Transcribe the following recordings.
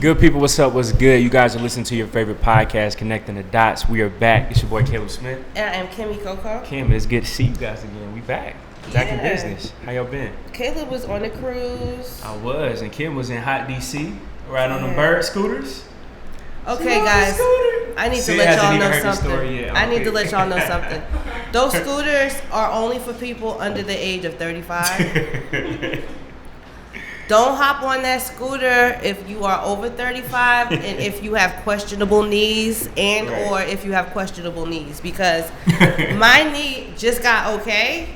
Good people, what's up? What's good? You guys are listening to your favorite podcast, Connecting the Dots. We are back. It's your boy Caleb Smith. And I am Kimmy Coco. Kim, it's good to see you guys again. We back. Back in business. How y'all been? Caleb was on the cruise. I was, and Kim was in hot DC, right on the bird scooters. Okay, guys, I need to let y'all know something. I need to let y'all know something. Those scooters are only for people under the age of 35. Don't hop on that scooter if you are over 35 and if you have questionable knees or if you have questionable knees, because my knee just got okay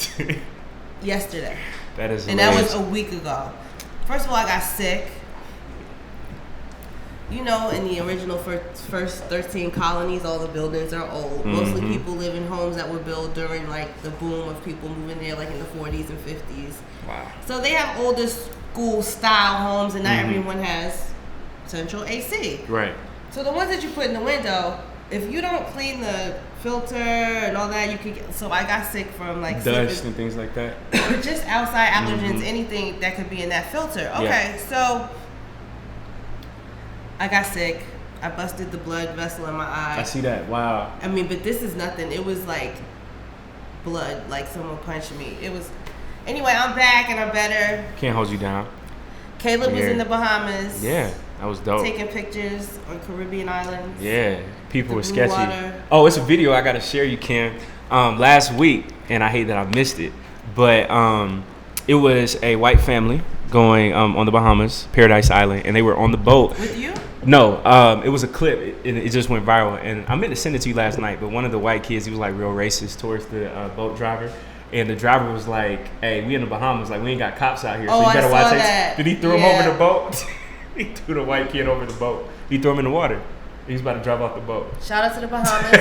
yesterday. That is, and that was a week ago. First of all, I got sick. You know, in the original first 13 colonies, all the buildings are old. Mm-hmm. Mostly people live in homes that were built during like the boom of people moving there, like in the 40s and 50s. Wow. So they have older school style homes, and not everyone has central AC. Right. So the ones that you put in the window, if you don't clean the filter and all that, you could get, so I got sick from like dust and things like that. Just outside allergens, anything that could be in that filter. Okay, so I got sick. I busted the blood vessel in my eye. I see that. Wow. I mean, but this is nothing. It was like blood, like someone punched me. It was. Anyway, I'm back and I'm better. Can't hold you down. Caleb was in the Bahamas. Yeah, that was dope. Taking pictures on Caribbean islands. Yeah, people were sketchy. Water. Oh, it's a video I got to share you, Kim. Last week, and I hate that I missed it, but it was a white family going on the Bahamas, Paradise Island, and they were on the boat. With you? No, it was a clip. It just went viral, and I meant to send it to you last night, but one of the white kids, he was like real racist towards the boat driver. And the driver was like, "Hey, we in the Bahamas, like we ain't got cops out here, so you better watch it." Did he throw him over the boat? He threw the white kid over the boat. He threw him in the water. He was about to drive off the boat. Shout out to the Bahamas.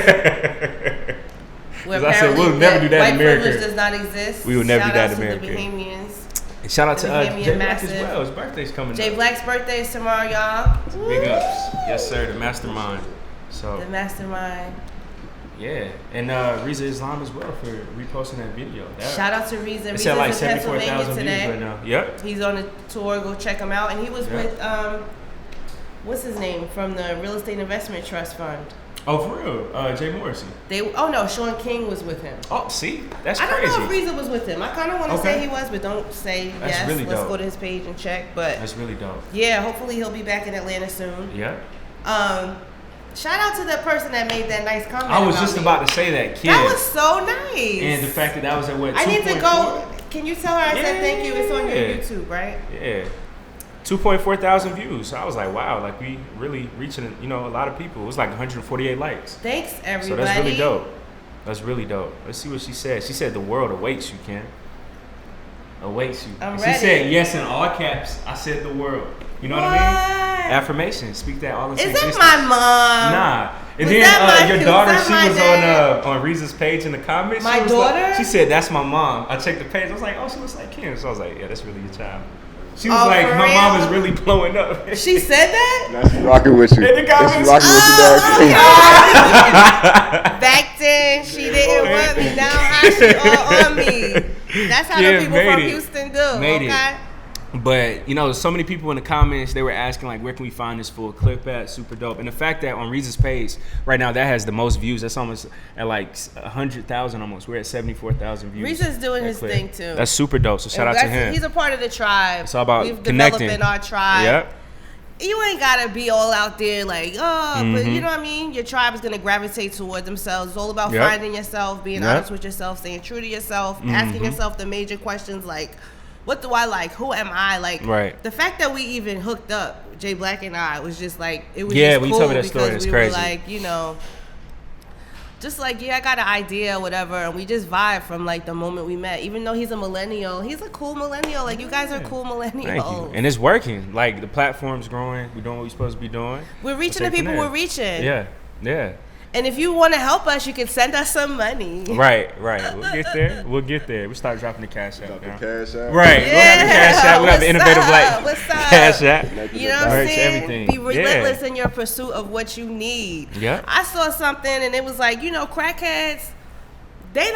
Because I said we'll never do that in America. White privilege does not exist. We will never do that in America. Shout out to the Bahamians. And shout out to Jay Black as well. His birthday's coming up. Jay Black's birthday is tomorrow, y'all. Big ups. Yes, sir. The mastermind. The mastermind. Yeah, and Riza Islam as well for reposting that video. Shout out to Riza. Riza's like 74,000 views right now. Yep. He's on a tour. Go check him out. And he was with what's his name from the Real Estate Investment Trust Fund. Oh, for real? Jay Morrissey. Sean King was with him. Oh, see, that's crazy. I don't know if Riza was with him. I kind of want to say he was, but don't say that's yes. Really Let's dope. go to his page and check. But that's really dope. Yeah, hopefully he'll be back in Atlanta soon. Yeah. Shout out to the person that made that nice comment. I was just about to say that, kid. That was so nice. And the fact that was at what? I need to go. Can you tell her I said thank you? It's on your YouTube, right? Yeah. 2.4 thousand views. So I was like, wow, like we really reaching, a lot of people. It was like 148 likes. Thanks, everybody. So that's really dope. That's really dope. Let's see what she said. She said the world awaits you, Ken. Awaits you. I'm ready. She said yes in all caps. I said the world. You know what I mean? Affirmation. Speak that all into existence. Is it my mom? Nah. And then your daughter, she was on Riza's page in the comments. My daughter? Like, she said, "That's my mom." I checked the page. I was like, "Oh, she looks like Kim." So I was like, "Yeah, that's really your child." She was like, "My mom is really blowing up." She said that? That's rocking with you. In the comments. That's rocking with you, dog. Back then, she didn't want me. Now, how she all on me? That's how the people from Houston do. Made it. But, so many people in the comments, they were asking, like, where can we find this full clip at? Super dope. And the fact that on Riza's page, right now, that has the most views. That's almost at, like, 100,000 almost. We're at 74,000 views. Riza's doing his thing, too. That's super dope. So, shout out to him. He's a part of the tribe. It's all about connecting. Developing our tribe. Yep. You ain't got to be all out there like, but you know what I mean? Your tribe is going to gravitate toward themselves. It's all about finding yourself, being honest with yourself, staying true to yourself, asking yourself the major questions like, what do I like? Who am I? Like, the fact that we even hooked up, Jay Black and I, was just like, it was just when cool you told me that story, it's crazy. Were like, just like, I got an idea, whatever, and we just vibe from like the moment we met. Even though he's a millennial, he's a cool millennial. Like, you guys are cool millennials. Thank you. And it's working. Like, the platform's growing. We're doing what we're supposed to be doing. We're reaching the people we're reaching. Yeah. And if you want to help us, you can send us some money. Right. We'll get there. We start dropping the cash out. The cash out. Right. Yeah. We'll have the cash out. We'll have the innovative What's up? cash out. You know what I'm saying? Everything. Be relentless in your pursuit of what you need. Yeah. I saw something and it was like, crackheads, they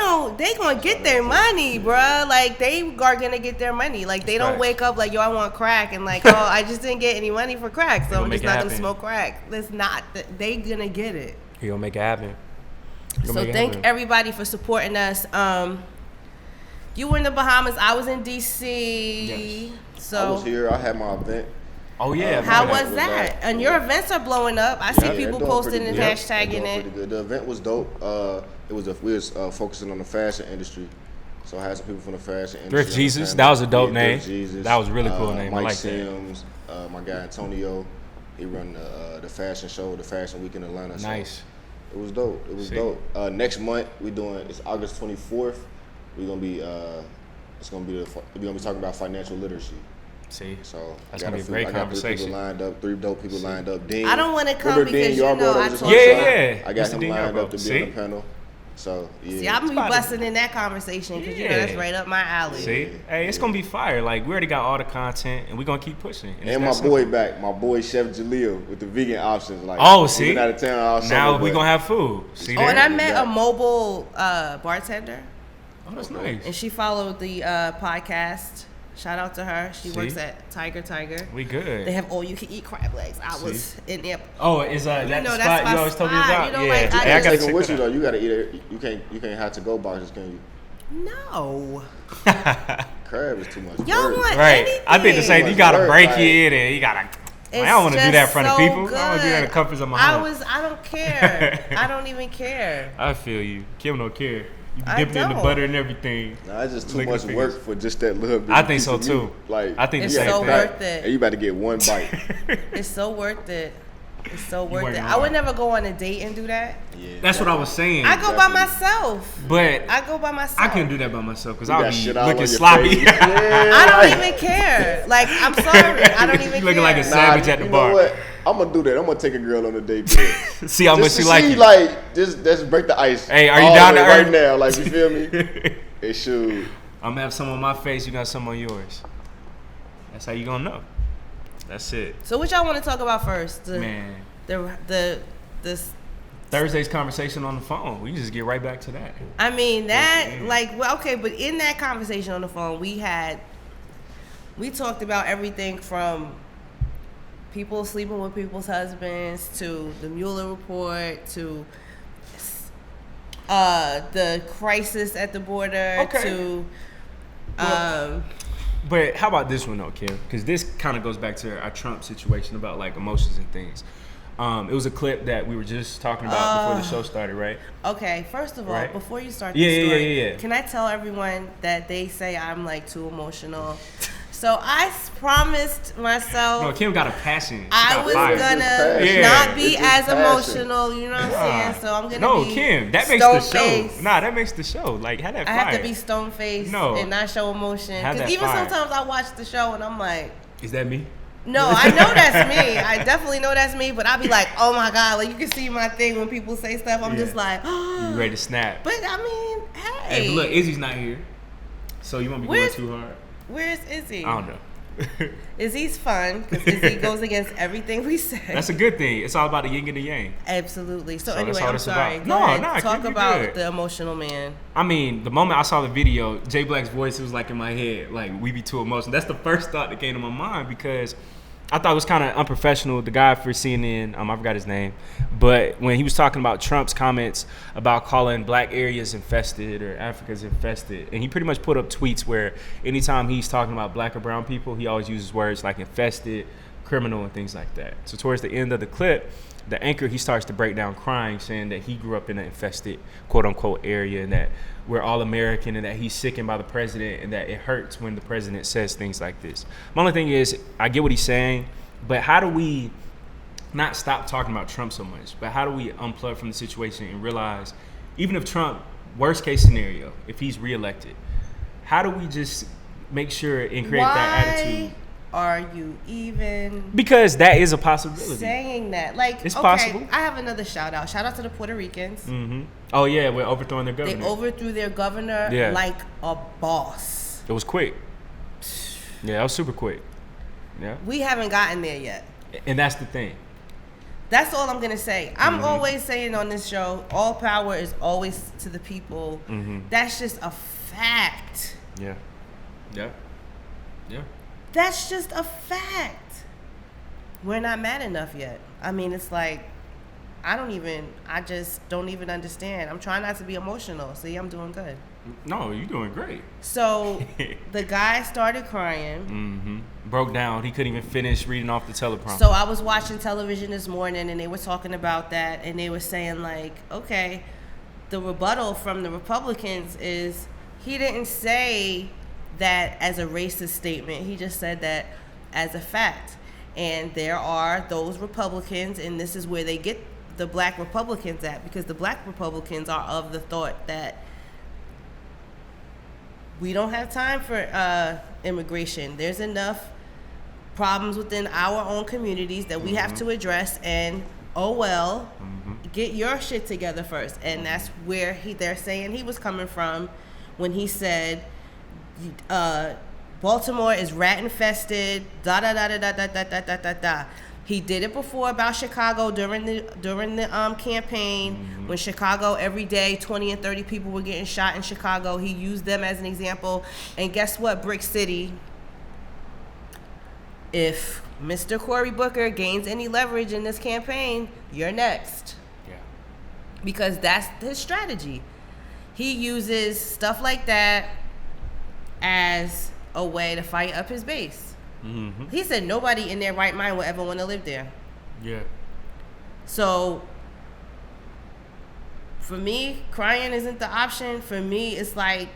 gonna get their money, bruh. Like, they are gonna get their money. Like, they don't wake up like, yo, I want crack, and like, oh, I just didn't get any money for crack, so I'm just not gonna smoke crack. That's not. They gonna get it. He gonna make it happen. So thank everybody for supporting us. You were in the Bahamas. I was in DC. Yes. So I was here. I had my event. Oh yeah. How was that? And your events are blowing up. I see people posting and hashtagging it. Good. The event was dope. We was focusing on the fashion industry. So I had some people from the fashion industry. Thrift Jesus. That was a dope name. Jesus. That was a really cool name. Mike I like Sims, my guy Antonio. He run the fashion show, the Fashion Week in Atlanta. Nice. So it was dope. It was dope. Next month it's August 24th. We're gonna be we're gonna be talking about financial literacy. See, so that's gonna be a great conversation. I got 3 dope people lined up. Dean, I don't want to come because Dean, I told you. I got him lined up to be on the panel. So yeah. See, I'm gonna be busting in that conversation because you know that's right up my alley. See, hey, it's gonna be fire. Like, we already got all the content, and we're gonna keep pushing. And my boy back, my boy Chef Jaleel with the vegan options. Like, see, been out of town all summer, now we gonna have food. See, and I met a mobile bartender. Oh, that's nice. And she followed the podcast. Shout out to her. She works at Tiger. We good. They have all you can eat crab legs. I was in there. Oh, is that the spot you always told me about? You know, yeah, like, I gotta take with you though. You gotta eat it. You can't have to go boxes, can you? No. Crab is too much. Y'all work. want right? anything. I think to say you gotta break it and you gotta. I don't want to do that in front of people. Good. I want to do that in the comforts of my home. I don't care. I don't even care. I feel you. Kim don't care. You dip it in the butter and everything. Nah, it's just too much work for just that little bit. I think so too. Like, I think it's so worth it. And you about to get one bite. It's so worth it. It's so worth it. I would never go on a date and do that. Yeah, that's what I was saying. I go by myself. But I go by myself. I couldn't do that by myself because I'll be looking looking sloppy. I don't even care. Like, I'm sorry. I don't even care. Looking like a savage at the bar. Know what? I'm gonna do that. I'm gonna take a girl on a date. See how much she like you. Like, just break the ice. Hey, are you down to right now? Like, you feel me? It should. I'm gonna have some on my face. You got some on yours. That's how you gonna know. That's it. So what y'all want to talk about first? Man. This Thursday's conversation on the phone. We can just get right back to that. I mean that, like, well, okay, but in that conversation on the phone, we talked about everything from people sleeping with people's husbands to the Mueller report to the crisis at the border to But how about this one though, Kim? Because this kind of goes back to our Trump situation about like emotions and things. It was a clip that we were just talking about before the show started, right? Okay, first of all, before you start the story, can I tell everyone that they say I'm like too emotional? So I promised myself. No, Kim got a passion. I was gonna not be as emotional, you know what I'm saying? So I'm gonna be No, Kim, that makes the show. Nah, that makes the show. Like, have that fire. I have to be stone faced and not show emotion. Because even sometimes I watch the show and I'm like, is that me? No, I know that's me. I definitely know that's me. But I'll be like, oh my God, like you can see my thing when people say stuff. I'm just like, oh. You ready to snap? But I mean, hey. But look, Izzy's not here, so you won't be going too hard. Where's Izzy? I don't know. Izzy's fun because Izzy goes against everything we say. That's a good thing. It's all about the yin and the yang. Absolutely. So anyway, I'm sorry. No, talk about the emotional man. I mean, the moment I saw the video, Jay Black's voice was like in my head, like, we be too emotional. That's the first thought that came to my mind because I thought it was kind of unprofessional. The guy for CNN, I forgot his name, but when he was talking about Trump's comments about calling black areas infested or Africa's infested, and he pretty much put up tweets where anytime he's talking about black or brown people, he always uses words like infested, criminal, and things like that. So towards the end of the clip, the anchor, he starts to break down crying, saying that he grew up in an infested, quote unquote, area and that we're all American and that he's sickened by the president and that it hurts when the president says things like this. My only thing is, I get what he's saying, but how do we not stop talking about Trump so much, but how do we unplug from the situation and realize, even if Trump, worst case scenario, if he's reelected, how do we just make sure and create that attitude? Are you even? Because that is a possibility. Saying that, like, it's possible. I have another shout out. Shout out to the Puerto Ricans. Mm-hmm. Oh yeah, we're overthrowing their governor. They overthrew their governor like a boss. It was quick. Yeah, that was super quick. Yeah. We haven't gotten there yet. And that's the thing. That's all I'm going to say. I'm always saying on this show, all power is always to the people. That's just a fact. Yeah. That's just a fact. We're not mad enough yet. I mean, it's like, I just don't even understand. I'm trying not to be emotional. See, I'm doing good. No, you're doing great. So the guy started crying. Broke down. He couldn't even finish reading off the teleprompter. So I was watching television this morning, and they were talking about that, and they were saying, like, okay, the rebuttal from the Republicans is he didn't say that as a racist statement. He just said that as a fact. And there are those Republicans, and this is where they get the black Republicans at, because the black Republicans are of the thought that we don't have time for immigration. There's enough problems within our own communities that we have to address, and get your shit together first. And that's where they're saying he was coming from when he said Baltimore is rat infested, da da da da da da da da da da. He did it before about Chicago during the campaign, when Chicago every day 20 and 30 people were getting shot in Chicago. He used them as an example. And guess what, Brick City? If Mr. Cory Booker gains any leverage in this campaign, you're next. Yeah. Because that's his strategy. He uses stuff like that as a way to fight up his base. He said nobody in their right mind will ever want to live there. Yeah. So for me, crying isn't the option. For me, it's like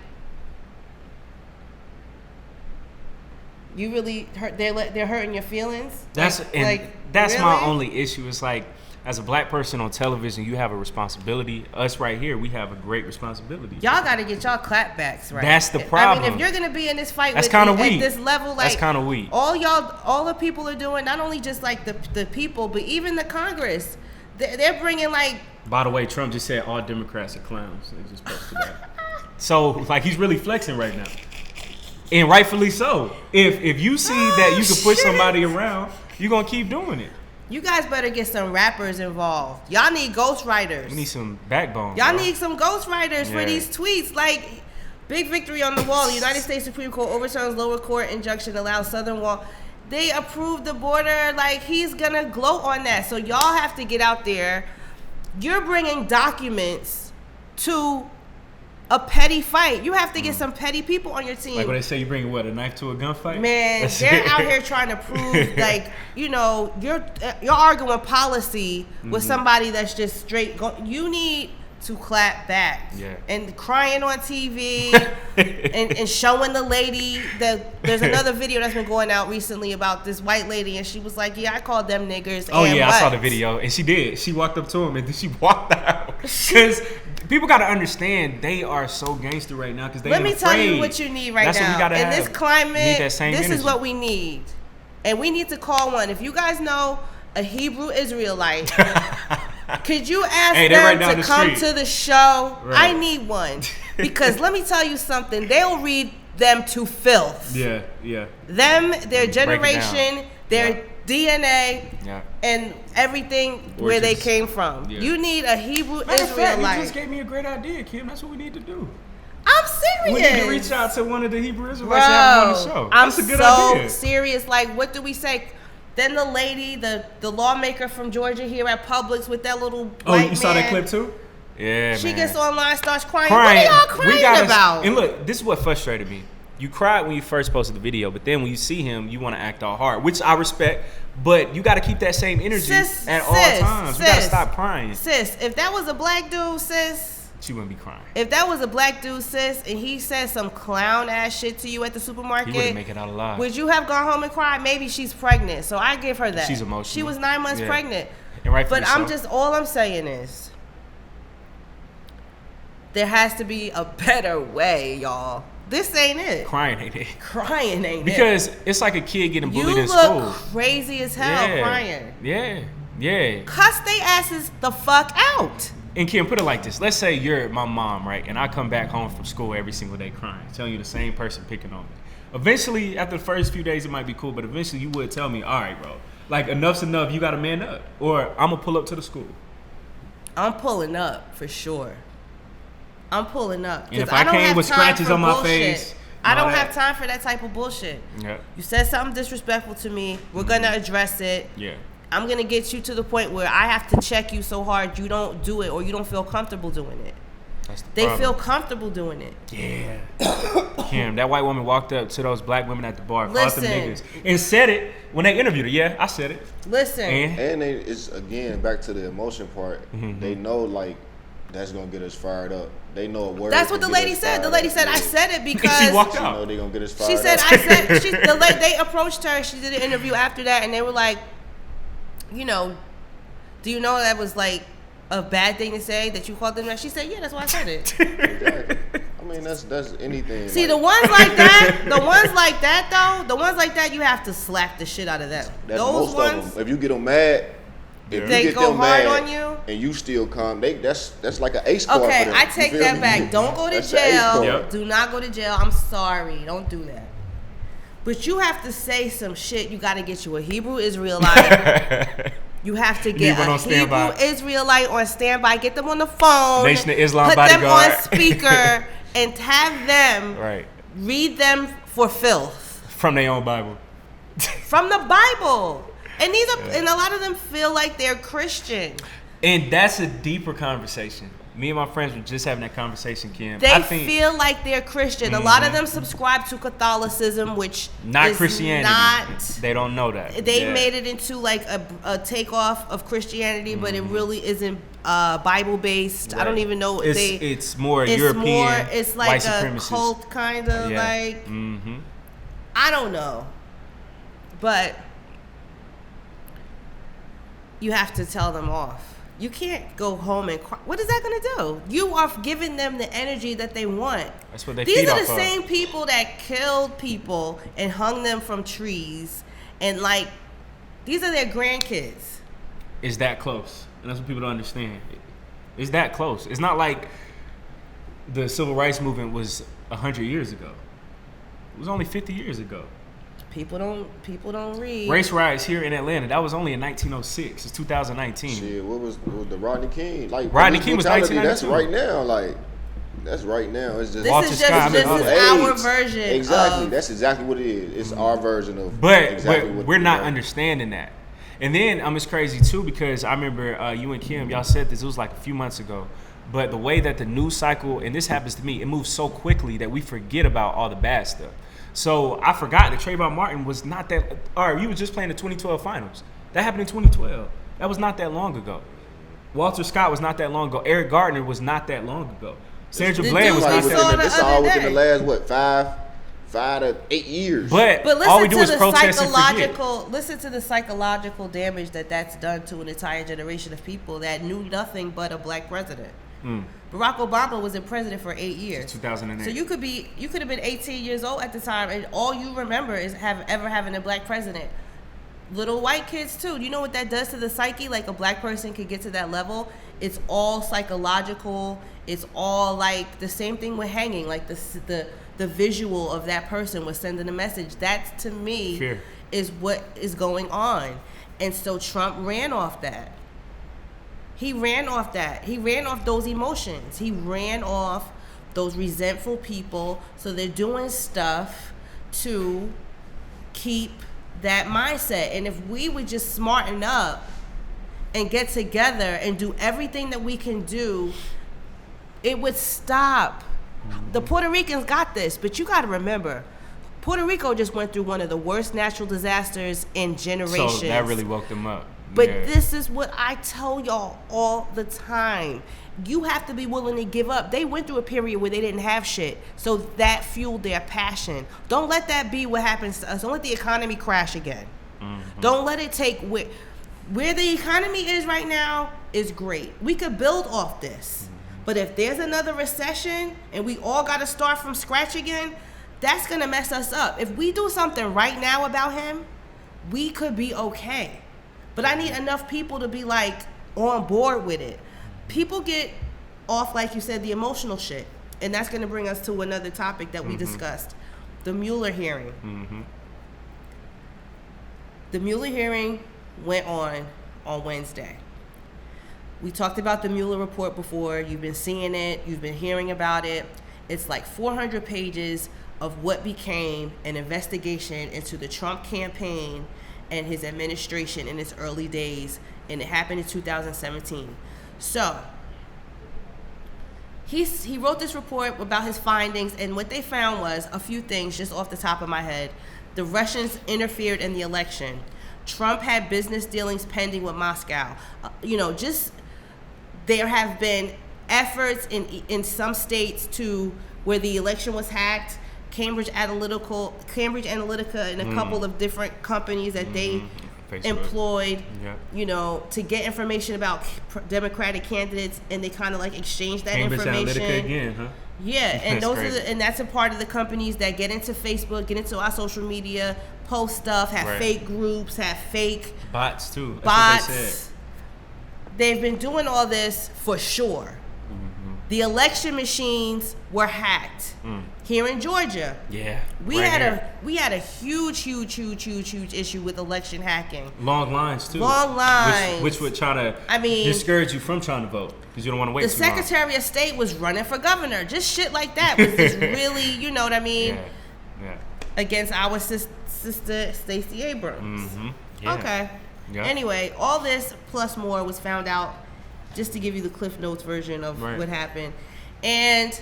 you really hurt. They're hurting your feelings. That's really? My only issue. It's like, as a black person on television, you have a responsibility. Us right here, we have a great responsibility. Y'all got to get y'all clapbacks right. That's the problem. I mean, if you're gonna be in this fight that's with me weak. At this level, like, that's kind of weak. All the people are doing, not only just like the people, but even the Congress, they're bringing like. By the way, Trump just said all Democrats are clowns. They just posted that. So, like, he's really flexing right now, and rightfully so. If you see that you can push somebody around, you're gonna keep doing it. You guys better get some rappers involved. Y'all need ghostwriters. We need some backbone. Y'all need some ghostwriters for these tweets. Like, big victory on the wall. The United States Supreme Court overturns lower court injunction, allows Southern Wall. They approved the border. Like, he's going to gloat on that. So y'all have to get out there. You're bringing documents to a petty fight. You have to get some petty people on your team. Like when they say you bring a knife to a gunfight? Man, they're out here trying to prove, like, you know, you're arguing policy with somebody that's just straight. You need to clap back. Yeah. And crying on TV and showing the lady that there's another video that's been going out recently about this white lady, and she was like, yeah, I called them niggers. Oh, yeah, I saw the video. And she did. She walked up to him and then she walked out. Because people got to understand they are so gangster right now because they Let me tell you what you need right now. In this climate, this is what we need. And we need to call one. If you guys know a Hebrew Israelite, could you ask them to come to the show? Right. I need one. Because let me tell you something. They'll read them to filth. Yeah, yeah. Them, their generation, their DNA, and everything where they came from. Yeah. You need a Hebrew Israelite. You just gave me a great idea, Kim. That's what we need to do. I'm serious. We need to reach out to one of the Hebrew Israelites and have them on the show. That's a good idea. I'm so serious. Like, what do we say? Then the lady, the lawmaker from Georgia here at Publix with that little white man. Oh, you saw that clip too? Yeah, She gets online, starts crying. What are y'all crying about? And look, this is what frustrated me. You cried when you first posted the video, but then when you see him, you want to act all hard, which I respect. But you got to keep that same energy at all times. You got to stop crying. Sis, if that was a black dude, sis, she wouldn't be crying. If that was a black dude, sis, and he said some clown ass shit to you at the supermarket, he wouldn't make it out alive. Would you have gone home and cried? Maybe she's pregnant, so I give her that. She's emotional. She was 9 months pregnant. And rightfully but I'm just, all I'm saying is, there has to be a better way, y'all. This ain't it. Crying ain't it. Crying ain't because it's like a kid getting bullied in school. You look crazy as hell crying. Yeah, yeah. Cuss they asses the fuck out. And Kim, put it like this. Let's say you're my mom, right? And I come back home from school every single day crying, telling you the same person picking on me. Eventually, after the first few days, it might be cool, but eventually you would tell me, all right, bro, Like, enough's enough. You got to man up. Or I'm going to pull up to the school. I'm pulling up for sure. I'm pulling up. And if I came with scratches on my face. I don't have time for that type of bullshit. Yeah. You said something disrespectful to me. We're going to address it. Yeah. I'm going to get you to the point where I have to check you so hard you don't do it or you don't feel comfortable doing it. They feel comfortable doing it. Yeah. Kim, that white woman walked up to those black women at the bar, called them niggas, and said it when they interviewed her. Yeah, I said it. Listen. And it's, again, back to the emotion part. Mm-hmm. They know, like, that's going to get us fired up. They know a word. That's what the lady said. The lady said, I said it because. She walked out. She know they're going to get us fired up. She said, up. They approached her. She did an interview after that, and they were like, do you know that was like a bad thing to say that you called them that? She said, yeah, that's why I said it. Exactly. I mean, that's anything. See, the ones like that, the ones like that, you have to slap the shit out of them. That's those most ones, of them. If you get them mad, if they you get go them hard mad on you, and you still calm, that's like an ace card for them. I take that back. Don't go to jail. Yep. Do not go to jail. I'm sorry. Don't do that. But you have to say some shit. You got to get you a Hebrew Israelite. You have to get a Hebrew Israelite on standby. Get them on the phone. Nation of Islam put bodyguard. Them on speaker and have them read them for filth. From their own Bible. From the Bible. And these are, and a lot of them feel like they're Christian. And that's a deeper conversation. Me and my friends were just having that conversation, Kim. They feel like they're Christian. Mm-hmm. A lot of them subscribe to Catholicism, which not is Christianity. They don't know that. They made it into like a takeoff of Christianity, but it really isn't Bible based. Right. I don't even know. It's more European. It's like a cult kind of like. Mm-hmm. I don't know, but you have to tell them off. You can't go home and cry. What is that going to do? You are giving them the energy that they want. That's what they These feed are off the of. same people that killed people and hung them from trees. And, like, these are their grandkids. It's that close. And that's what people don't understand. It's that close. It's not like the civil rights movement was 100 years ago. It was only 50 years ago. People don't read. Race riots here in Atlanta, that was only in 1906. It's 2019. Shit, what was the Rodney King? Like, Rodney King was 1992. That's right now. Like, that's right now. It's just this is our version. Exactly. That's exactly what it is. It's our version of. But we're not understanding that. And then it's crazy too because I remember you and Kim, y'all said this. It was like a few months ago. But the way that the news cycle, and this happens to me, it moves so quickly that we forget about all the bad stuff. So I forgot that Trayvon Martin was not that. All right, you were just playing the 2012 finals. That happened in 2012. That was not that long ago. Walter Scott was not that long ago. Eric Gardner was not that long ago. Sandra Bland was not that long ago. This all within the last 5 to 8 years. But all we do is protest and forget. Listen to the psychological damage that's done to an entire generation of people that knew nothing but a black president. Barack Obama was in president for 8 years. 2008. So you could have been 18 years old at the time, and all you remember is having a black president. Little white kids too. Do you know what that does to the psyche? Like a black person could get to that level. It's all psychological. It's all like the same thing with hanging. Like the visual of that person was sending a message. That to me is what is going on. And so Trump ran off that. He ran off that. He ran off those emotions. He ran off those resentful people. So they're doing stuff to keep that mindset. And if we would just smarten up and get together and do everything that we can do, it would stop. The Puerto Ricans got this, but you got to remember, Puerto Rico just went through one of the worst natural disasters in generations. So that really woke them up. But this is what I tell y'all all the time. You have to be willing to give up. They went through a period where they didn't have shit. So that fueled their passion. Don't let that be what happens to us. Don't let the economy crash again. Mm-hmm. Don't let it take... Where the economy is right now is great. We could build off this. Mm-hmm. But if there's another recession and we all got to start from scratch again, that's going to mess us up. If we do something right now about him, we could be okay. But I need enough people to be like on board with it. People get off, like you said, the emotional shit. And that's going to bring us to another topic that we discussed. The Mueller hearing. The Mueller hearing went on Wednesday. We talked about the Mueller report before. You've been seeing it. You've been hearing about it. It's like 400 pages of what became an investigation into the Trump campaign and his administration in its early days, and it happened in 2017. So he wrote this report about his findings, and what they found was a few things just off the top of my head. The Russians interfered in the election. Trump had business dealings pending with Moscow. There have been efforts in some states to where the election was hacked. Cambridge Analytica and a couple of different companies that they employed, to get information about Democratic candidates, and they kind of like exchange that information. Cambridge Analytica again, huh? Yeah, and that's a part of the companies that get into Facebook, get into our social media, post stuff, have fake groups, have fake bots too. That's what they said. They've been doing all this for sure. Mm-hmm. The election machines were hacked here in Georgia. Yeah, we had a huge issue with election hacking. Long lines too. Which would try to discourage you from trying to vote because you don't want to wait. The Secretary of State was running for governor. Just shit like that was just really, you know what I mean? Yeah. Against our sister Stacey Abrams. Mm-hmm. Yeah. Okay. Yeah. Anyway, all this plus more was found out, just to give you the Cliff Notes version of what happened. And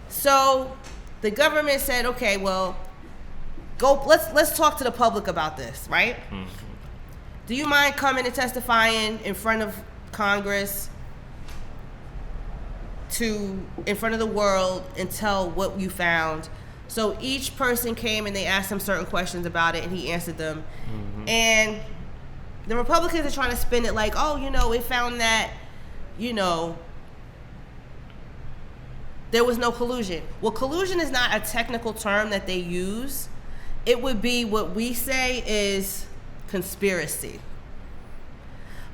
so the government said, okay, well, let's talk to the public about this, right? Mm-hmm. Do you mind coming and testifying in front of Congress in front of the world and tell what you found? So each person came and they asked him certain questions about it, and he answered them. Mm-hmm. And the Republicans are trying to spin it like, we found that, there was no collusion. Well, collusion is not a technical term that they use. It would be what we say is conspiracy.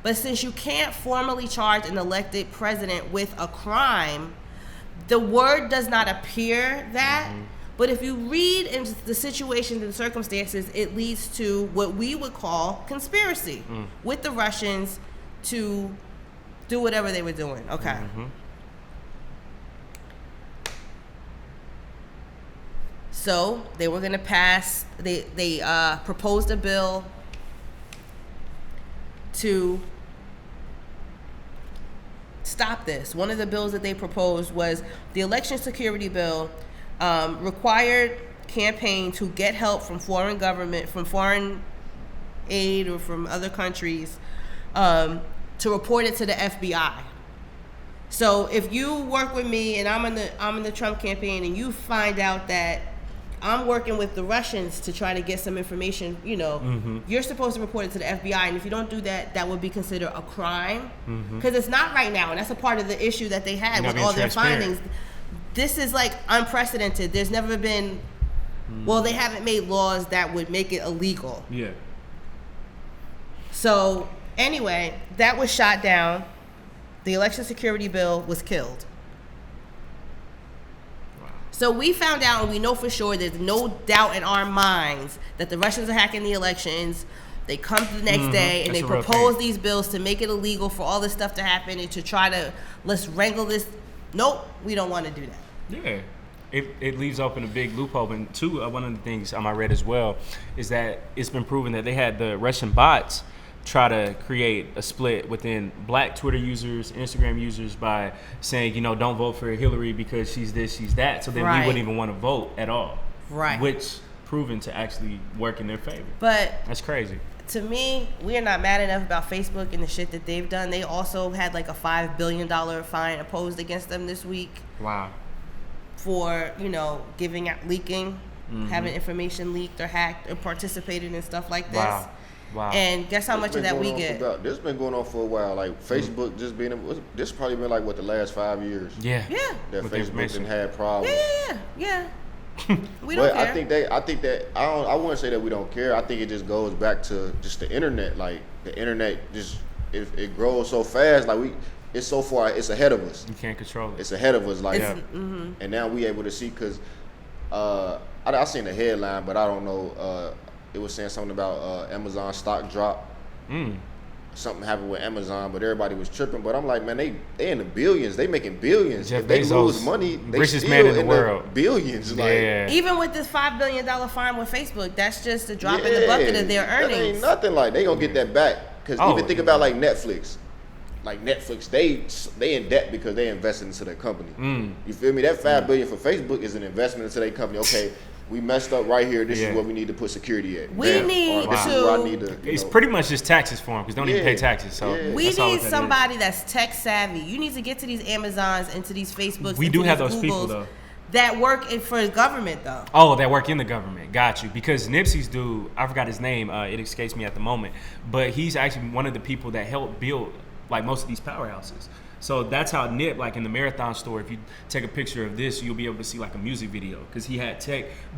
But since you can't formally charge an elected president with a crime, the word does not appear that. Mm-hmm. But if you read into the situations and circumstances, it leads to what we would call conspiracy with the Russians to do whatever they were doing. Okay. Mm-hmm. So they were going to pass, they proposed a bill to stop this. One of the bills that they proposed was the election security bill. Required campaign to get help from foreign government, from foreign aid or from other countries, to report it to the FBI. So if you work with me and I'm in the Trump campaign and you find out that I'm working with the Russians to try to get some information, you're supposed to report it to the FBI, and if you don't do that, that would be considered a crime, because it's not right now, and that's a part of the issue that they had with all their findings. This is like unprecedented. There's never been, they haven't made laws that would make it illegal. Yeah. So anyway, that was shot down. The election security bill was killed. Wow. So we found out, and we know for sure, there's no doubt in our minds that the Russians are hacking the elections. They come the next day and they propose these bills to make it illegal for all this stuff to happen and to try to, let's wrangle this. Nope, we don't want to do that. Yeah. It leaves open a big loophole. And two, one of the things I read as well is that it's been proven that they had the Russian bots try to create a split within black Twitter users, Instagram users, by saying, don't vote for Hillary because she's this, she's that. So then we wouldn't even want to vote at all. Right. Which proven to actually work in their favor. But that's crazy. To me, we are not mad enough about Facebook and the shit that they've done. They also had like a $5 billion fine imposed against them this week. Wow. For, giving out, leaking, having information leaked or hacked or participated in stuff like this. Wow. And guess how much of that we get? This has been going on for a while. Like Facebook just being, this probably been like the last 5 years. Yeah. Yeah. That Facebook done had problems. Yeah. We don't care. I think that I wouldn't say that we don't care. I think it just goes back to just the internet. Like the internet just it grows so fast. Like it's so far, it's ahead of us. You can't control it. It's ahead of us. Like and now we able to see, because I seen the headline, but I don't know it was saying something about Amazon stock drop. Something happened with Amazon, but everybody was tripping. But I'm like, man, they in the billions. They making billions. Jeff if they Bezos, lose money, they richest still man in the world. Billions. Yeah. Like, even with this $5 billion fine with Facebook, that's just a drop in the bucket of their earnings. That ain't nothing. Like, they gonna get that back. Because even think about like Netflix. Like Netflix, they in debt because they invested into their company. You feel me? That $5 billion for Facebook is an investment into their company. Okay, we messed up right here. This is where we need to put security at. We need this is where I need to. It's pretty much just taxes for them because they don't even pay taxes. So we need somebody that's tech savvy. You need to get to these Amazons and to these Facebooks. We do have those Googles people though. That work for the government though. Oh, that work in the government. Got you. Because Nipsey's dude, I forgot his name. It escapes me at the moment. But he's actually one of the people that helped build like most of these powerhouses. So that's how Nip, like in the Marathon store, if you take a picture of this, you'll be able to see like a music video because he had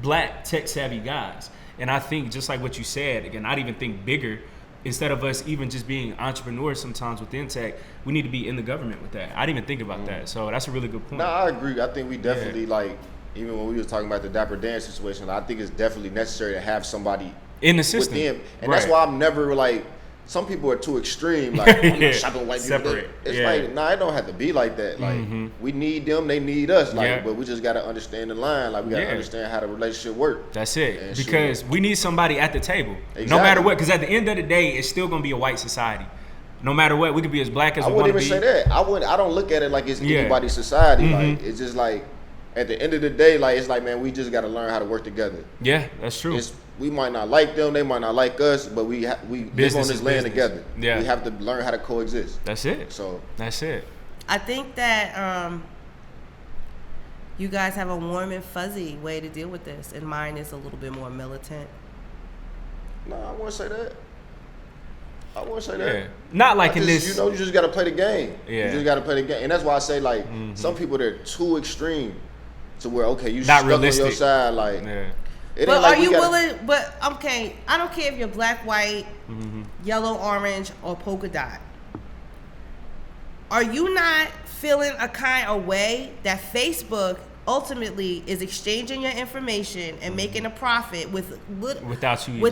black tech savvy guys. And I think just like what you said, again, I'd even think bigger. Instead of us even just being entrepreneurs sometimes within tech, we need to be in the government with that. I didn't even think about that. So that's a really good point. No, I agree. I think we definitely like, even when we were talking about the Dapper Dan situation, I think it's definitely necessary to have somebody in the system. Within. And that's why I'm never like, some people are too extreme, like, I'm not shopping white people. It's like, nah, it don't have to be like that. Like, we need them, they need us. Like, but we just got to understand the line. Like, we got to understand how the relationship works. That's it. Because we need somebody at the table. Exactly. No matter what. Because at the end of the day, it's still going to be a white society. No matter what, we could be as black as we want to be. I wouldn't even say that. I don't look at it like it's anybody's society. Like, it's just like, at the end of the day, like, it's like, man, we just got to learn how to work together. Yeah, that's true. We might not like them, they might not like us, but we live on this land together. Yeah. We have to learn how to coexist. That's it. So that's it. I think that you guys have a warm and fuzzy way to deal with this, and mine is a little bit more militant. No, I wouldn't say that. Yeah. Not like in this. You just got to play the game. Yeah. You just got to play the game. And that's why I say, like, some people, they're too extreme to where, okay, you stuck on your side, like. Yeah. But are you willing? But okay, I don't care if you're black, white, yellow, orange, or polka dot. Are you not feeling a kind of way that Facebook ultimately is exchanging your information and making a profit without you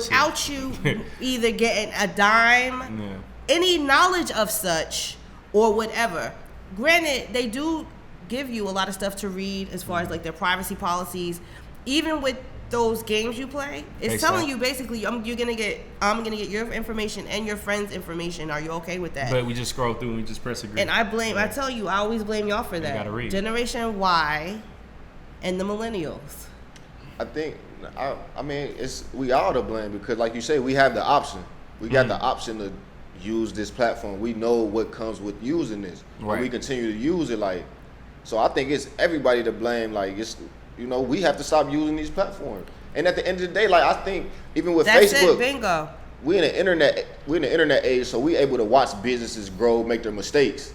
either getting a dime, any knowledge of such, or whatever? Granted, they do give you a lot of stuff to read as far as like their privacy policies, even with those games you play. It's telling you basically I'm gonna get your information and your friend's information. Are you okay with that? But we just scroll through and we just press agree. And I tell you, I always blame y'all for that. Gotta read. Generation Y and the millennials. I mean we all to blame because like you say, we have the option. We got the option to use this platform. We know what comes with using this. Right. And we continue to use it like so I think it's everybody to blame. Like it's we have to stop using these platforms. And at the end of the day, like I think even with Facebook, bingo. We're in the internet age, so we're able to watch businesses grow, make their mistakes.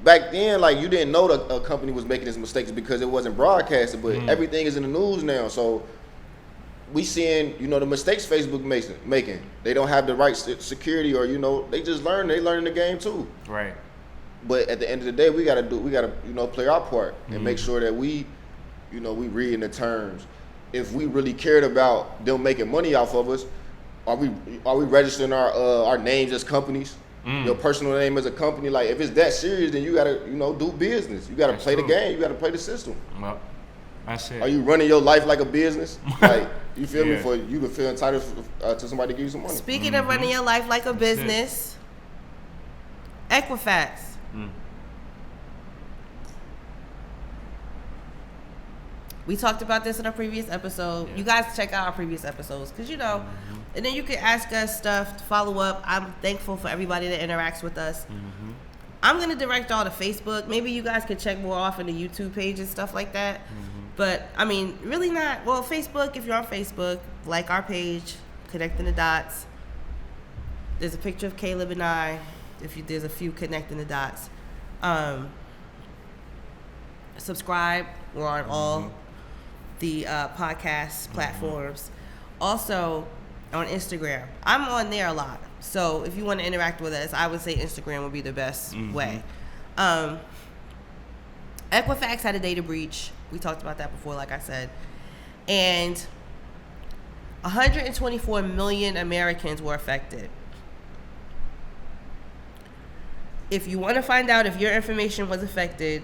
Back then, like you didn't know a company was making its mistakes because it wasn't broadcasted, but everything is in the news now. So we seeing, the mistakes Facebook making. They don't have the right security or, they just learn the game too. Right. But at the end of the day, we gotta play our part and make sure that we reading the terms. If we really cared about them making money off of us, are we registering our names as companies? Your personal name as a company? Like if it's that serious, then you gotta do business. You gotta play the game. You gotta play the system. Well, that's it. Are you running your life like a business? Like you feel me? For you to feel entitled to somebody to give you some money. Speaking of running your life like a business, Equifax. We talked about this in a previous episode. Yeah. You guys check out our previous episodes because and then you can ask us stuff to follow up. I'm thankful for everybody that interacts with us. I'm going to direct y'all to Facebook. Maybe you guys could check more often the YouTube page and stuff like that. But, I mean, really not. Well, Facebook, if you're on Facebook, like our page, Connecting the Dots. There's a picture of Caleb and I. There's a few connecting the dots. Subscribe. We're on all the podcast platforms. Also on Instagram. I'm on there a lot. So if you want to interact with us, I would say Instagram would be the best way. Equifax had a data breach. We talked about that before, like I said. And 124 million Americans were affected. If you want to find out if your information was affected,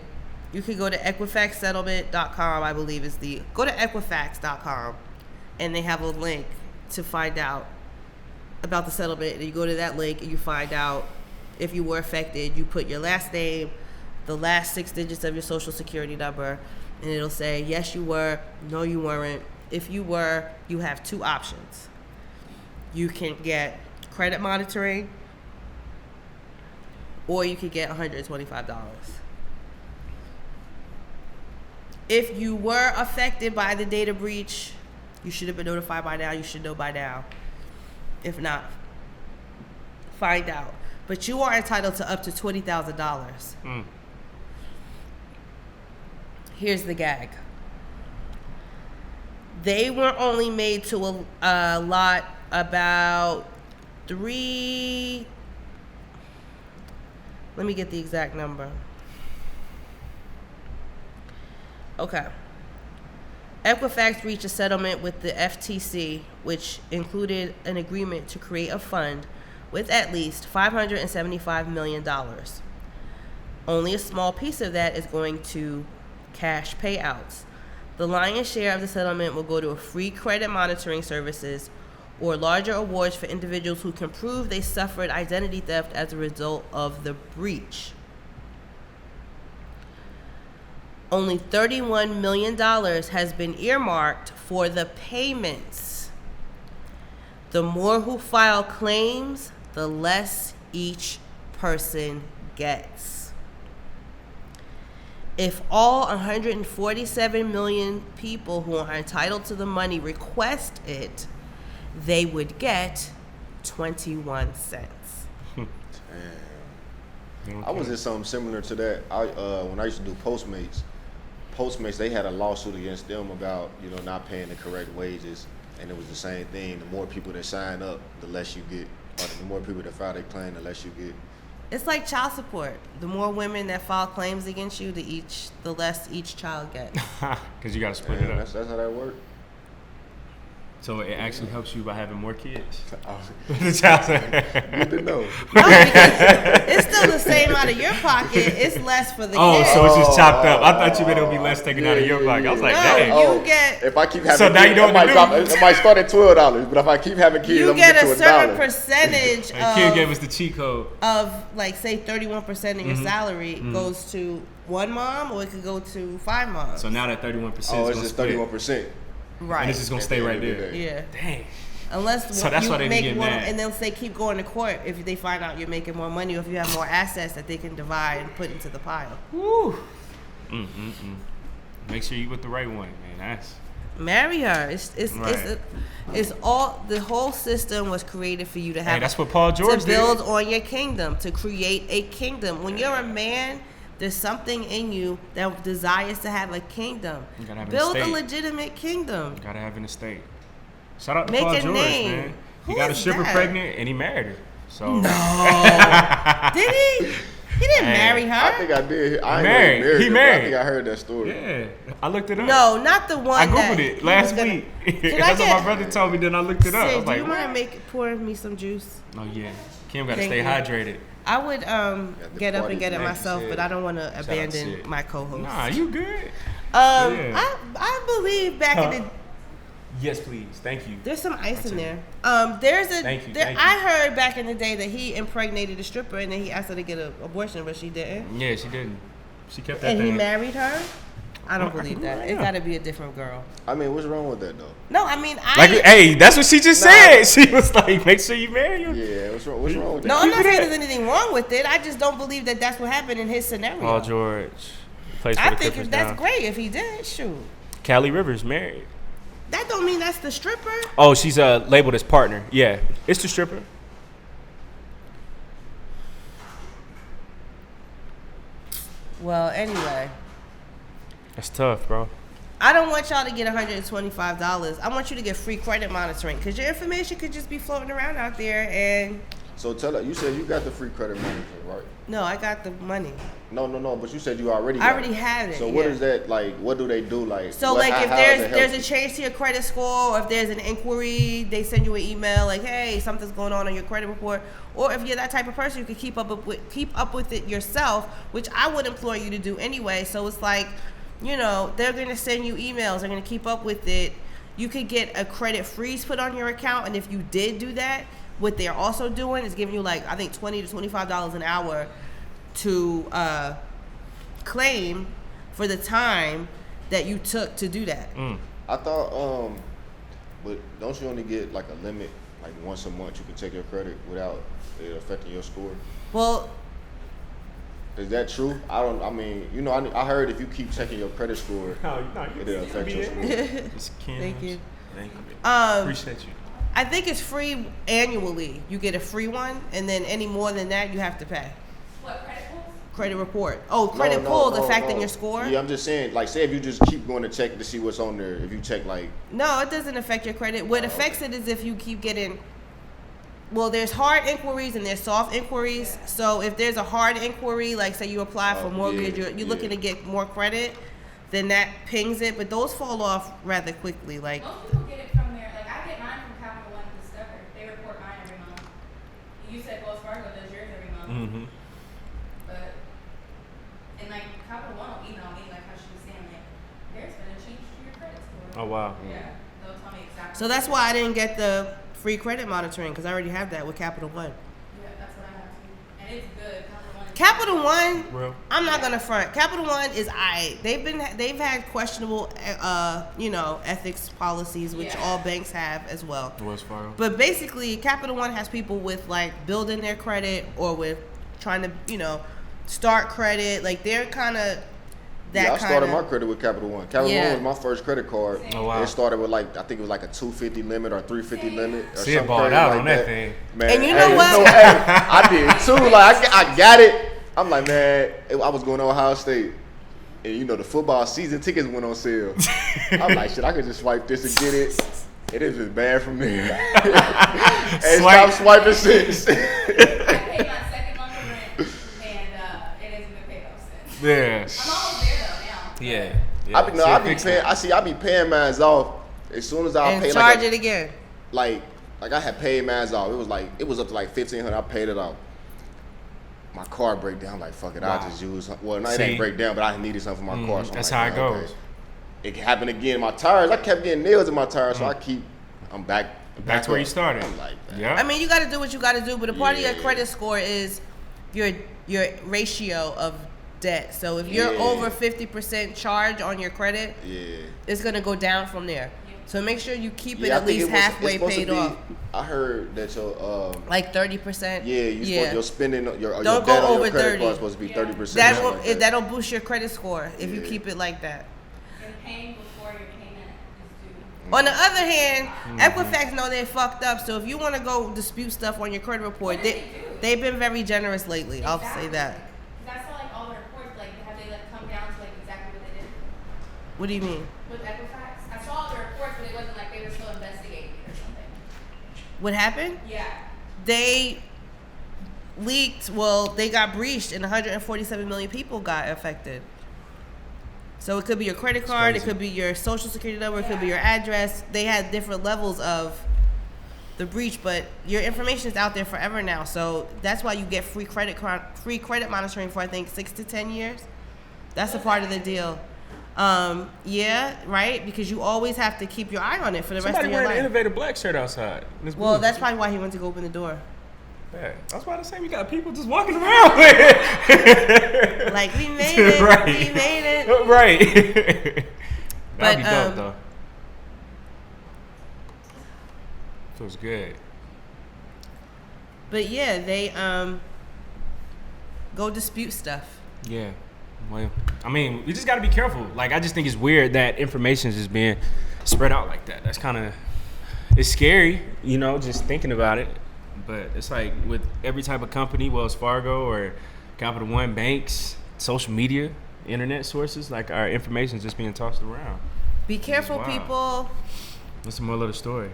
you can go to equifaxsettlement.com, I believe is go to equifax.com, and they have a link to find out about the settlement. And you go to that link and you find out if you were affected. You put your last name, the last 6 digits of your social security number, and it'll say, yes, you were, no, you weren't. If you were, you have 2 options. You can get credit monitoring, or you could get $125. If you were affected by the data breach, you should have been notified by now. You should know by now. If not, find out. But you are entitled to up to $20,000. Here's the gag. They were only made to allot about 3. Let me get the exact number. Okay. Equifax reached a settlement with the FTC, which included an agreement to create a fund with at least $575 million. Only a small piece of that is going to cash payouts. The lion's share of the settlement will go to free credit monitoring services or larger awards for individuals who can prove they suffered identity theft as a result of the breach. Only $31 million has been earmarked for the payments. The more who file claims, the less each person gets. If all 147 million people who are entitled to the money request it, they would get 21 cents. Damn. I was in something similar to that. When I used to do Postmates, they had a lawsuit against them about, not paying the correct wages, and it was the same thing. The more people that sign up, the less you get, or the more people that file their claim, the less you get. It's like child support. The more women that file claims against you, the less each child gets. Because you got to split it up. That's how that works. So it actually helps you by having more kids. The child good to know. No, because it's still the same out of your pocket. It's less for the kids. Oh, so it's just chopped up. I thought you meant it would be less taken out of your pocket. I was like, dang. You get. If I keep having so kids, now you know it might start at $12, but if I keep having kids, you I'm going to get get a to certain $1. percentage of. Kid gave us the cheat code. Of, like, say 31% of your salary goes to one mom, or it could go to 5 moms. So now that 31% it's just 31%. Right. And it's just going to stay right there. Yeah. Dang. Unless so that's you why they make get more, mad. and they'll say keep going to court if they find out you're making more money, or if you have more assets that they can divide and put into the pile. Woo. Make sure you with the right one, man. Marry her. Right. It's all, the whole system was created for you to have. Hey, that's what Paul George to build on your kingdom, to create a kingdom. When you're a man, there's something in you that desires to have a kingdom. You gotta have build an a estate. legitimate kingdom. You gotta have an estate. Shout out to Make Paul a George, name. man. He Who got a is stripper that? pregnant and he married her. So No. Did he? He didn't marry her. I think I did. I Married. Ain't He her, married. I think I heard that story. yeah, I looked it up. No, not the one. I that googled it he last was gonna- week. Can That's I what my brother told me. Then I looked it up. I Sid, was like, do you what? want to pour me some juice? Oh yeah, Kim gotta Thank stay you. hydrated. I would the get up party and get it tonight, myself, Sid. but I don't want to out to abandon Sid. my co-host. Nah, you good? I believe back in the Yes, please. Thank you. there's some ice in Thank there. There's a Thank you, there, thank you. I heard back in the day that he impregnated a stripper and then he asked her to get an abortion, but she didn't. Yeah, she didn't. She kept that And thing. he married her. I don't I believe can that. believe It that. got to be a different girl. I mean, what's wrong with that though? No, I mean Like, hey, that's what she just said. She was like, make sure you marry him. Yeah, what's wrong with that? No, I'm not Keep it saying up. there's anything wrong with it. I just don't believe that that's what happened in his scenario. Paul George plays for I the think Clippers that's now. great if he did. Shoot. Callie Rivers married. That don't mean that's the stripper. Oh, she's labeled as partner. Yeah, it's the stripper. Well, anyway, That's tough, bro. I don't want y'all to get $125. I want you to get free credit monitoring because your information could just be floating around out there and So tell her, you said you got the free credit monitoring, right? No, I got the money. No, but you said you already got I already have it. So what is that, like, what do they do? Like, so what, like if there's a change to your credit score, or if there's an inquiry, they send you an email like, hey, something's going on your credit report. Or if you're that type of person, you can keep up with it yourself, which I would implore you to do anyway. So it's like, they're going to send you emails. They're going to keep up with it. You could get a credit freeze put on your account. And if you did do that, what they're also doing is giving you like, I think $20 to $25 an hour to claim for the time that you took to do that. I thought, but don't you only get like a limit, like once a month you can check your credit without it affecting your score? Well, is that true? I heard if you keep checking your credit score, it'll affect your score. Thank you. Appreciate you. I think it's free annually. You get a free one, and then any more than that, you have to pay. What, credit pulls? Credit report. Oh, credit pulls affecting your score? Yeah, I'm just saying, like, say if you just keep going to check to see what's on there, if you check, like... No, it doesn't affect your credit. What affects it is if you keep getting... Well, there's hard inquiries and there's soft inquiries. So if there's a hard inquiry, like say you apply for mortgage, you're looking to get more credit, then that pings it. But those fall off rather quickly. Like most people get it from their, like I get mine from Capital One and Discover. They report mine every month. You said Wells Fargo does yours every month. Mm-hmm. But, and like Capital One will email me, like how she was saying, like, there's been a change to your credit score. Oh, wow. Yeah, they'll tell me exactly. So that's why I didn't get the free credit monitoring, because I already have that with Capital One. Yeah, that's what I have too. And it's good. Capital One, Real? I'm not gonna front. Capital One is they've had questionable ethics policies, which all banks have as well. Wells Fargo. But basically, Capital One has people with like building their credit or with trying to start credit. Like they're kind of that. I started my credit with Capital One. Capital One was my first credit card. Oh wow! It started with like I think it was like a $250 limit or $350 limit. Or See, it balled out like on that thing. Man, and you know what? I did too. Like I got it. I'm like, man, I was going to Ohio State, and the football season tickets went on sale. I'm like, shit, I could just swipe this and get it. It is just bad from there. And stop swiping since. I paid my second month of rent, and it hasn't been paid off since. Yeah. I'm almost there though now. Yeah. I be paying mine off as soon as I pay. And charge it again. Like I had paid mine off. It was up to like $1,500. I paid it off. My car break down. I'm like, fuck it, I'll just use. Well, no, it ain't break down, but I needed something for my car. So that's like, how it goes. Okay. It happened again. My tires. I kept getting nails in my tires, so I'm back. Back where you started. I'm like, yeah. I mean, you got to do what you got to do, but a part of your credit score is your ratio of debt. So if you're over 50% charge on your credit, it's gonna go down from there. So make sure you keep it at least halfway paid off. I heard that your like 30%. Yeah, your spending, your don't debt go on over your credit 30. card is supposed to be 30%. That'll boost your credit score if you keep it like that. And paying before your payment is due. On the other hand, Equifax know they're fucked up. So if you want to go dispute stuff on your credit report, they've been very generous lately. Exactly. I'll say that. Because I saw like all the reports, like have they come down to like exactly what they did? What do you mean? With Equifax, I saw all the reports, but it wasn't like they were still investigating it or something. What happened? Yeah. They leaked. Well, they got breached, and 147 million people got affected. So it could be your credit card, it could be your social security number, it could be your address. They had different levels of the breach, but your information is out there forever now. So that's why you get free credit monitoring for I think 6 to 10 years. That's a part of the deal. Right? Because you always have to keep your eye on it for the rest of your life. Somebody wearing an Innovative Black shirt outside. Well, that's probably why he went to go open the door. Yeah, that's why I was saying we got people just walking around with it. Like, we made it. Right. We made it. Right. That'd be dope, though. Feels good. But yeah, they go dispute stuff. Yeah. Well, I mean, we just got to be careful. Like, I just think it's weird that information is just being spread out like that. That's kind of, it's scary, just thinking about it. But it's like with every type of company, Wells Fargo or Capital One, banks, social media, internet sources, like our information is just being tossed around. Be careful, people. What's the moral of the story?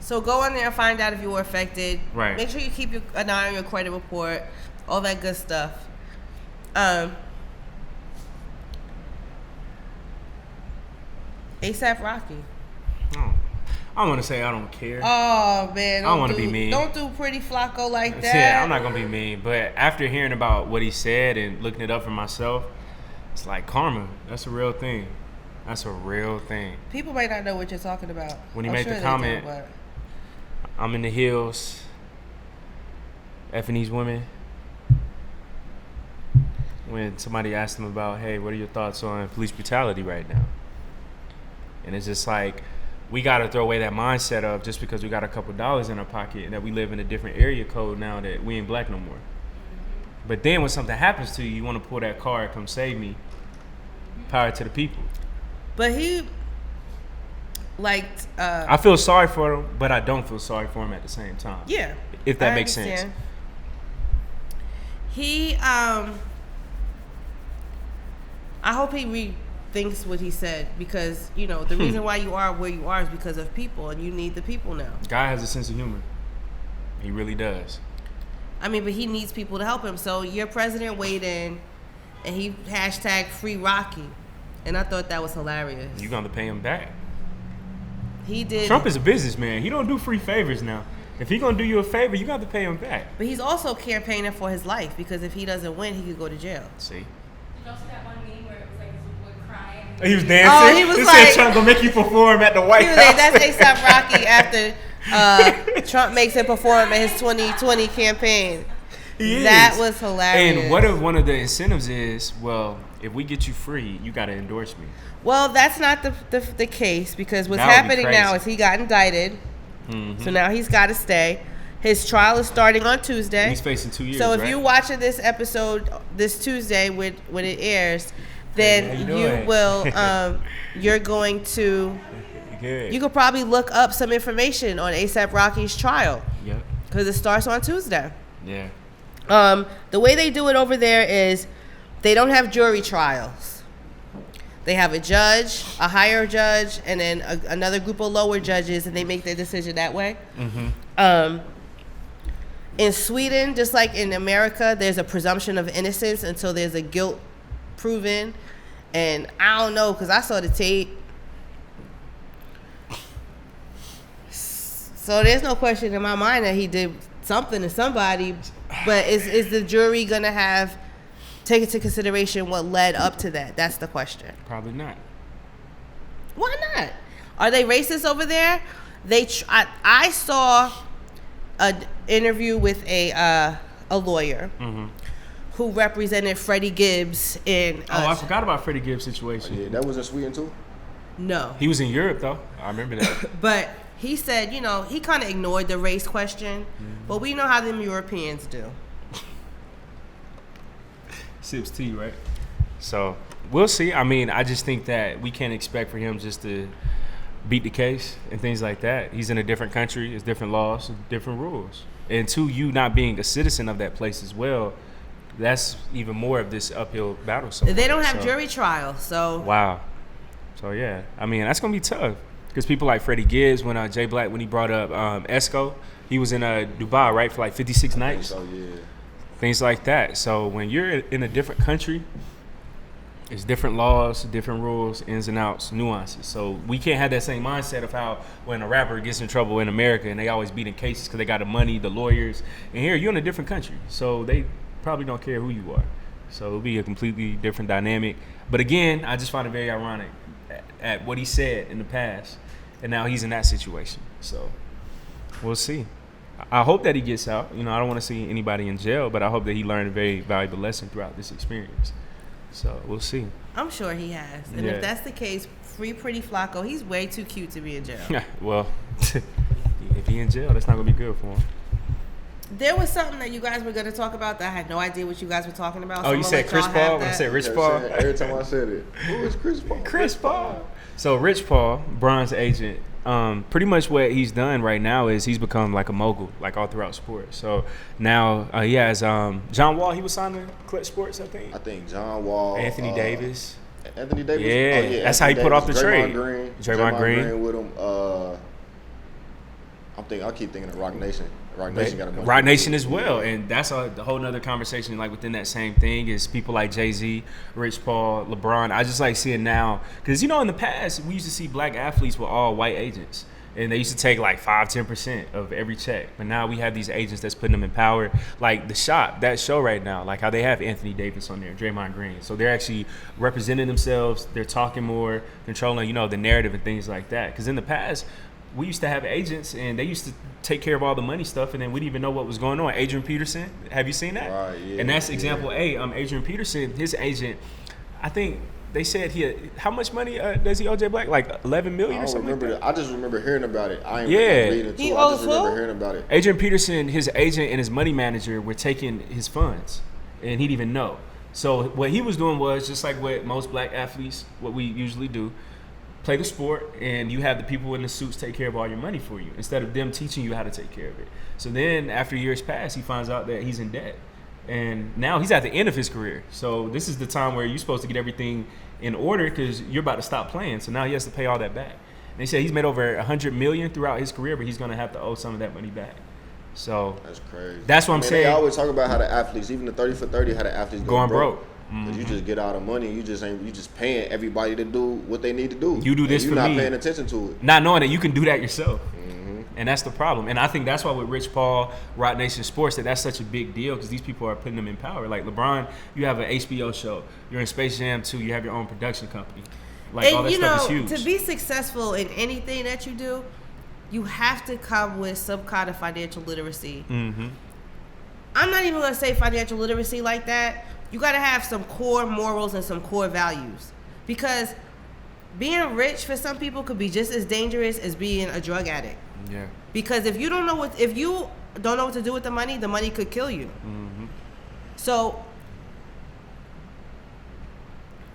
So go on there and find out if you were affected. Right. Make sure you keep an eye on your credit report, all that good stuff. ASAP Rocky. Oh, I want to say I don't care. Oh man, I don't want to be mean. Don't do Pretty Flacco like that. Yeah, I'm not gonna be mean. But after hearing about what he said and looking it up for myself, it's like karma. That's a real thing. That's a real thing. People might not know what you're talking about. When he made the comment, I'm in the hills, effing these women. When somebody asked him about, hey, what are your thoughts on police brutality right now? And it's just like, we got to throw away that mindset of just because we got a couple dollars in our pocket and that we live in a different area code now that we ain't black no more. But then when something happens to you, you want to pull that card, come save me. Power to the people. But he liked... I feel sorry for him, but I don't feel sorry for him at the same time. Yeah. If that makes sense. He, I hope he rethinks what he said, because, you know, the reason why you are where you are is because of people, and you need the people now. Guy has a sense of humor. He really does. I mean, but he needs people to help him. So your president weighed in, and he hashtag free Rocky. And I thought that was hilarious. You gonna pay him back. He did. Trump is a businessman. He don't do free favors now. If he gonna do you a favor, you got to pay him back. But he's also campaigning for his life, because if he doesn't win, he could go to jail. See. Did y'all see that one meme where it was like this wood crying? He was dancing. Oh, he was like, Trump gonna make you perform at the White he was House. like, that's ASAP Rocky after Trump makes him perform at his 2020 campaign. That was hilarious. And what if one of the incentives is, well, if we get you free, you got to endorse me. Well, that's not the case, because what's That would be happening crazy. now is he got indicted. Mm-hmm. So now he's got to stay. His trial is starting on Tuesday. He's facing 2 years. So if right? you're watching this episode this Tuesday when it airs, then you will you're going to you could probably look up some information on ASAP Rocky's trial. Yep. Because it starts on Tuesday. Yeah. The way they do it over there is they don't have jury trials. They have a judge, a higher judge, and then another group of lower judges, and they make their decision that way. Mm-hmm. In Sweden, just like in America, there's a presumption of innocence until there's a guilt proven. And I don't know, because I saw the tape. So there's no question in my mind that he did something to somebody. But is the jury going to take into consideration what led up to that? That's the question. Probably not. Why not? Are they racist over there? I saw an interview with a lawyer who represented Freddie Gibbs in. I forgot about Freddie Gibbs' situation. Yeah, that was in Sweden too. No, he was in Europe though. I remember that. But he said, you know, he kind of ignored the race question, but we know how them Europeans do. Sips tea, right? So we'll see. I mean, I just think that we can't expect for him just to beat the case and things like that. He's in a different country, it's different laws, different rules. And to you not being a citizen of that place as well, that's even more of this uphill battle. They don't have jury trials, so. Wow. So yeah, I mean, that's gonna be tough. Because people like Freddie Gibbs, when Jay Black, when he brought up Esco, he was in Dubai, right, for like 56 nights. So yeah. Things like that. So when you're in a different country, it's different laws, different rules, ins and outs, nuances. So we can't have that same mindset of how when a rapper gets in trouble in America and they always beating cases because they got the money, the lawyers. And here, you're in a different country. So they probably don't care who you are. So it'll be a completely different dynamic. But again, I just find it very ironic at what he said in the past. And now he's in that situation. So we'll see. I hope that he gets out. You know, I don't want to see anybody in jail, but I hope that he learned a very valuable lesson throughout this experience. So we'll see. I'm sure he has. And if that's the case, free Pretty Flacco. He's way too cute to be in jail. Well, if he's in jail, that's not going to be good for him. There was something that you guys were going to talk about that I had no idea what you guys were talking about. Oh, you said Chris Paul? I said Rich Paul? Every time I said it. Who is Chris Paul? Chris Paul. So Rich Paul, Bron's agent, pretty much what he's done right now is he's become like a mogul, like all throughout sports. So now he has John Wall. He was signed to Clutch Sports, I think. I think John Wall. Anthony Davis. Anthony Davis? Yeah, oh, yeah. That's Anthony how he put off the Davis, trade. Draymond Green Green with him. I keep thinking of Rock Nation. Rock Nation got a bunch. Rock Nation as well, and that's a whole nother conversation. Like within that same thing is people like Jay-Z, Rich Paul, LeBron. I just like seeing now because in the past we used to see black athletes with all white agents. And they used to take like 5-10% of every check. But now we have these agents that's putting them in power. Like The Shop, that show right now, like how they have Anthony Davis on there, Draymond Green. So they're actually representing themselves. They're talking more, controlling, the narrative and things like that. Because in the past, we used to have agents and they used to take care of all the money stuff and then we didn't even know what was going on. Adrian Peterson, have you seen that? Right, yeah. And that's example A. Adrian Peterson, his agent, I think, they said how much money does he owe Jay Black? Like $11 million or something like that? I just remember hearing about it. I ain't reading it He too. I just remember hearing about it. Adrian Peterson, his agent and his money manager were taking his funds, and he didn't even know. So what he was doing was just like what most black athletes, what we usually do, play the sport, and you have the people in the suits take care of all your money for you instead of them teaching you how to take care of it. So then after years pass, he finds out that he's in debt. And now he's at the end of his career. So this is the time where you're supposed to get everything in order because you're about to stop playing. So now he has to pay all that back. And they say he's made over $100 million throughout his career, but he's going to have to owe some of that money back. So that's crazy. That's what I'm saying. They always talk about how the athletes, even the 30 for 30, how the athletes going broke. Because you just get out of money, you just paying everybody to do what they need to do. You do this for me. You're not paying attention to it. Not knowing that you can do that yourself. And that's the problem. And I think that's why with Rich Paul, Rock Nation Sports, that's such a big deal because these people are putting them in power. Like LeBron, you have an HBO show. You're in Space Jam 2. You have your own production company. Like all that stuff is huge. To be successful in anything that you do, you have to come with some kind of financial literacy. Mm-hmm. I'm not even going to say financial literacy like that. You got to have some core morals and some core values because being rich for some people could be just as dangerous as being a drug addict. Yeah. Because if you don't know what to do with the money could kill you. Mm-hmm. So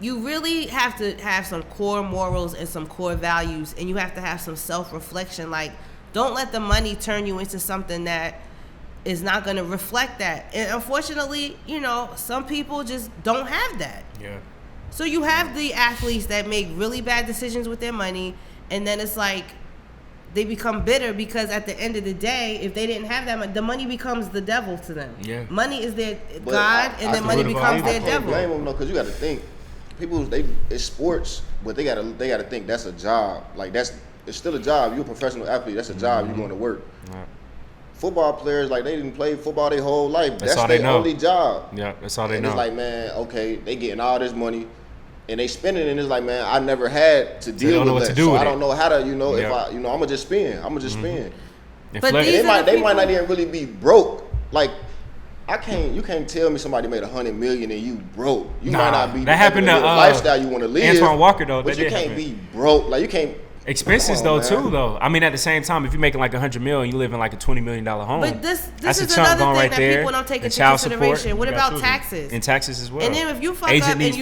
you really have to have some core morals and some core values, and you have to have some self-reflection. Like, don't let the money turn you into something that is not going to reflect that. And unfortunately, some people just don't have that. Yeah. So you have the athletes that make really bad decisions with their money, and then it's like they become bitter because at the end of the day, if they didn't have that, the money becomes the devil to them. Yeah. Money is their God, and then money becomes their devil. I can't blame them though, because you got to think, it's sports, but they gotta think that's a job. Like it's still a job. You're a professional athlete. That's a job. You're going to work. Right. Football players, like they didn't play football their whole life. That's all they their know. only job. Yeah, that's all they know. It's like, man, okay, they getting all this money. And they spend it, and it's like, man, I never had to deal with that, so I don't know how to, if I'm gonna just spend. spend. But they might not even really be broke. Like, you can't tell me somebody made $100 million and you broke. You might not be that happened to lifestyle you want to live. Antoine Walker though, but you can't be broke. Like you can't. Expenses too, though. I mean, at the same time, if you're making like $100 million, you live in like a $20 million home. But this is another thing that people don't take into consideration. What about taxes? And taxes as well. And then if you fuck up and if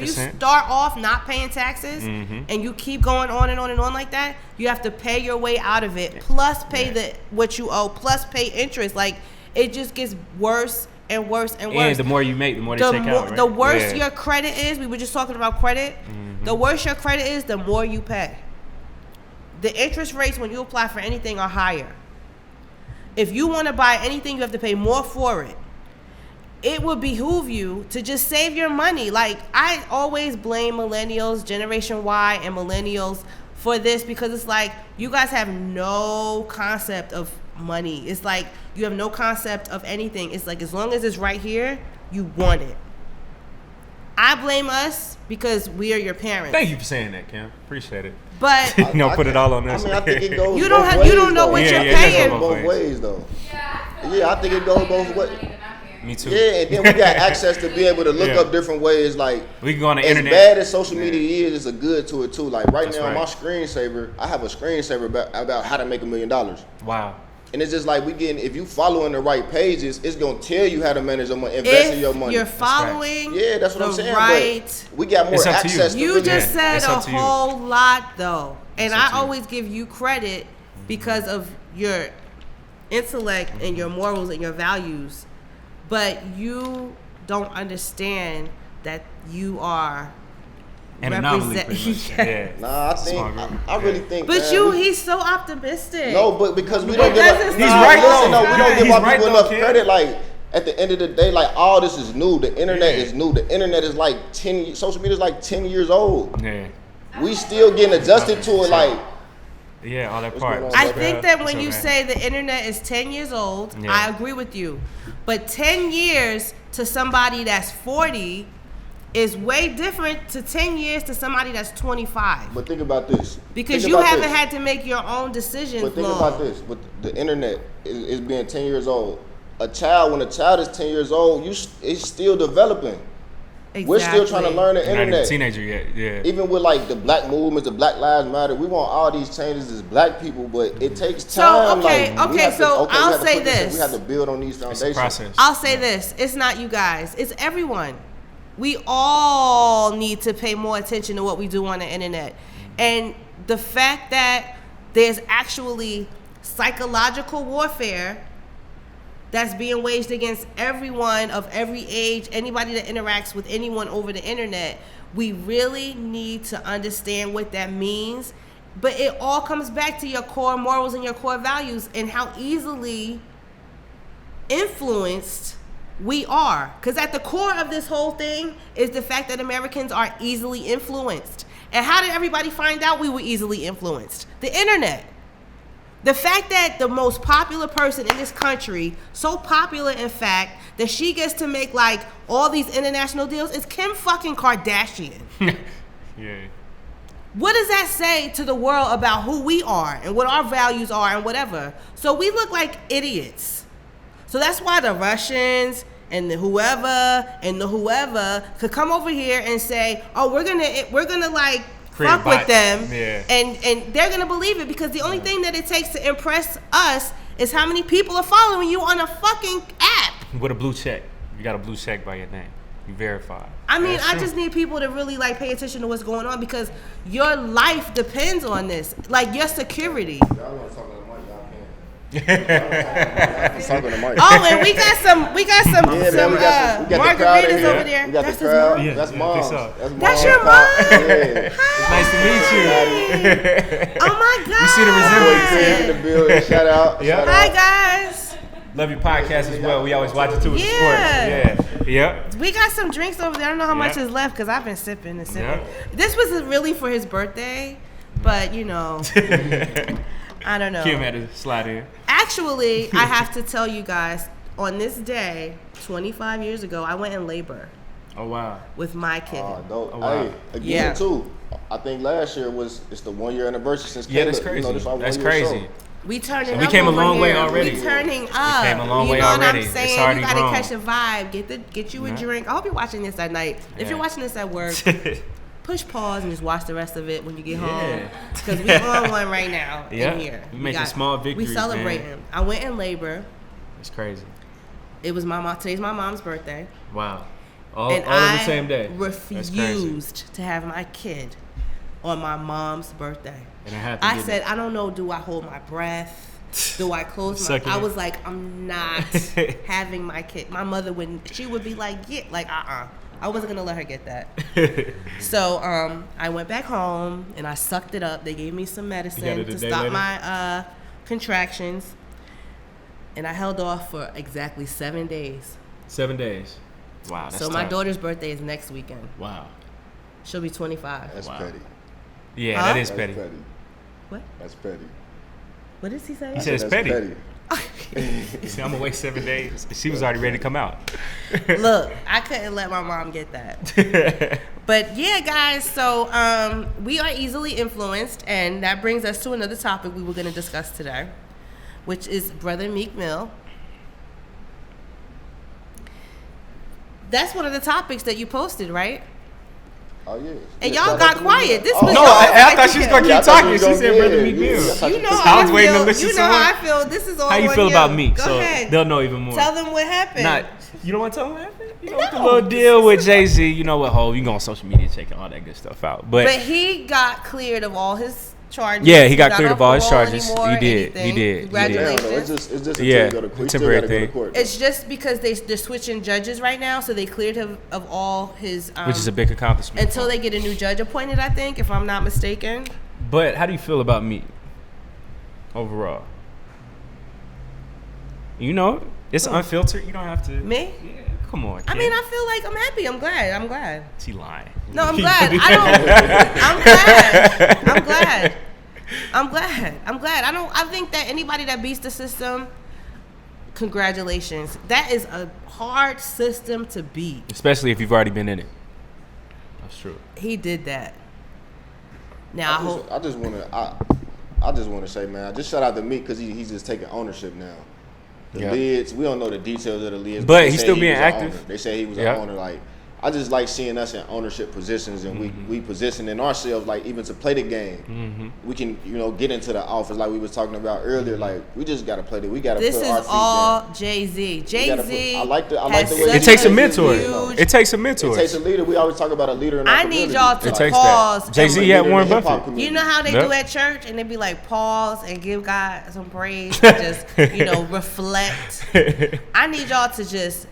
you start off not paying taxes and you keep going on and on and on like that, you have to pay your way out of it. Plus pay what you owe. Plus pay interest. Like it just gets worse and worse and worse. And the more you make, the more they take out. Right? The worse your credit is. We were just talking about credit. The worse your credit is, the more you pay. The interest rates when you apply for anything are higher. If you want to buy anything, you have to pay more for it. It would behoove you to just save your money. Like, I always blame millennials, Generation Y and millennials for this because it's like you guys have no concept of money. It's like you have no concept of anything. It's like as long as it's right here, you want it. I blame us because we are your parents. Thank you for saying that, Kim. Appreciate it. But put it all on us. I mean, I think it goes. You don't know what you're paying. Both ways, though. Yeah, I think it goes both ways. Me too. Yeah, and then we got access to be able to look up different ways. Like we can go on the internet. As bad as social media is, it's a good to it too. Like right now, my screensaver, I have a screensaver about how to make $1 million. Wow. And it's just like if you following the right pages, it's gonna tell you how to manage your money, invest in your money. You're following, that's what I'm saying. Right. But we got more access. You just said a whole lot though, and I always give you credit because of your intellect and your morals and your values, but you don't understand that you are An anomaly, pretty much. Yeah. Nah, I really think. But man, he's so optimistic. No, but because we don't give he's right though. No, we don't give our people enough kid. credit. Like at the end of the day, like all this is new. The internet is new. The internet is like 10. Social media is like 10 years old. Yeah. We still getting adjusted to it. Like. Yeah, all that part. I think that when you say the internet is 10 years old, I agree with you. But 10 years to somebody that's 40 is way different to 10 years to somebody that's 25. But think about this. Because you haven't had to make your own decisions. But think about this. With the internet is being 10 years old. When a child is 10 years old, it's still developing. Exactly. We're still trying to learn the internet. Not even a teenager yet, yeah. Even with like the black movements, the Black Lives Matter, we want all these changes as black people, but it takes time. I'll say this. We have to build on these foundations. It's a process. I'll say this. It's not you guys. It's everyone. We all need to pay more attention to what we do on the internet. And the fact that there's actually psychological warfare that's being waged against everyone of every age, anybody that interacts with anyone over the internet. We really need to understand what that means. But it all comes back to your core morals and your core values and how easily influenced we are. Because at the core of this whole thing is the fact that Americans are easily influenced. And how did everybody find out we were easily influenced? The internet. The fact that the most popular person in this country, so popular in fact, that she gets to make like all these international deals is Kim fucking Kardashian. Yeah. What does that say to the world about who we are and what our values are and whatever? So we look like idiots. So that's why the Russians and the whoever could come over here and say, oh, we're gonna like fuck with them, and they're gonna believe it because the only thing that it takes to impress us is how many people are following you on a fucking app. With a blue check, you got a blue check by your name. You verify. I mean, I just need people to really like pay attention to what's going on because your life depends on this, like your security. Oh, and we got some margaritas over there. We got the crowd. That's Mom's. That's your mom. Yeah. It's nice to meet you. Oh my God. You see the resemblance in the building. Shout out. Yeah. Hi guys. Love your podcast as well. We always watch it too with the sports. Yeah. We got some drinks over there. I don't know how much is left because I've been sipping and sipping. Yeah. This was really for his birthday, but you know. I don't know. Kim had to slide in. Actually, I have to tell you guys, on this day, 25 years ago, I went in labor. Oh, wow. With my kid. Oh, wow. Hey, again, too, I think last year it's the 1 year anniversary since Caleb. That's crazy. That's crazy. We turning up. We came a long way already. We turning up. We came a long way already. You know what I'm saying? It's already you gotta grown. catch a vibe. Get you a drink. I hope you're watching this at night. If you're watching this at work, push pause and just watch the rest of it when you get home. Because we're on one right now in here. We making small victories, we celebrating. Man. I went in labor. It's crazy. It was today's my mom's birthday. Wow. All on the same day. I refused to have my kid on my mom's birthday. And I said, I don't know, do I hold my breath? Do I close my... I was like, I'm not having my kid. My mother she would be like, I wasn't gonna let her get that. So I went back home and I sucked it up. They gave me some medicine to stop my contractions. And I held off for exactly 7 days. 7 days. Wow, that's so my daughter's birthday is next weekend. Wow. She'll be 25. That's petty. Yeah, that is petty. What? That's petty. What did he say? He said it's petty. He said, I'm gonna wait 7 days. She was already ready to come out. Look, I couldn't let my mom get that. But yeah, guys, so we are easily influenced, and that brings us to another topic we were going to discuss today, which is Brother Meek Mill. That's one of the topics that you posted, right? Oh, yeah. And y'all got quiet. This was I thought she was going to keep talking. She said Brother Meek Mill. You know how I feel. This is all how you feel about Meek? Go ahead. They'll know even more. Tell them what happened. You don't want to tell them what happened? You know, the little deal with Jay-Z. You know what, Ho, you go on social media checking all that good stuff out. But he got cleared of all his charges. Yeah, he got cleared of all his charges. He did. Congratulations. It's just until you go to temporary thing. court. It's just because they're switching judges right now, so they cleared him of all his. Which is a big accomplishment. Until they get a new judge appointed, I think, if I'm not mistaken. But how do you feel about Meek overall? You know, it's unfiltered. You don't have to. Me? Yeah, come on. I mean, I feel like I'm happy. I'm glad. She lying. No, I'm glad. I'm glad. I think that anybody that beats the system, congratulations. That is a hard system to beat. Especially if you've already been in it. That's true. He did that. Now I just want to say, man, just shout out to Meek because he's just taking ownership now. The lids, we don't know the details of the lids, but he's still being active. They say he was an owner. Like, I just like seeing us in ownership positions, and we positioning ourselves like even to play the game. We can get into the office like we was talking about earlier. Like, we just gotta play we gotta. This put is our feet all down. Jay-Z. Jay-Z. I like the way it takes a mentor. It takes a mentor. It takes a leader. We always talk about a leader in our community. Need y'all to pause. Jay-Z had Warren Buffett. You know how they do at church, and they be like, pause and give God some praise, and just reflect. I need y'all to just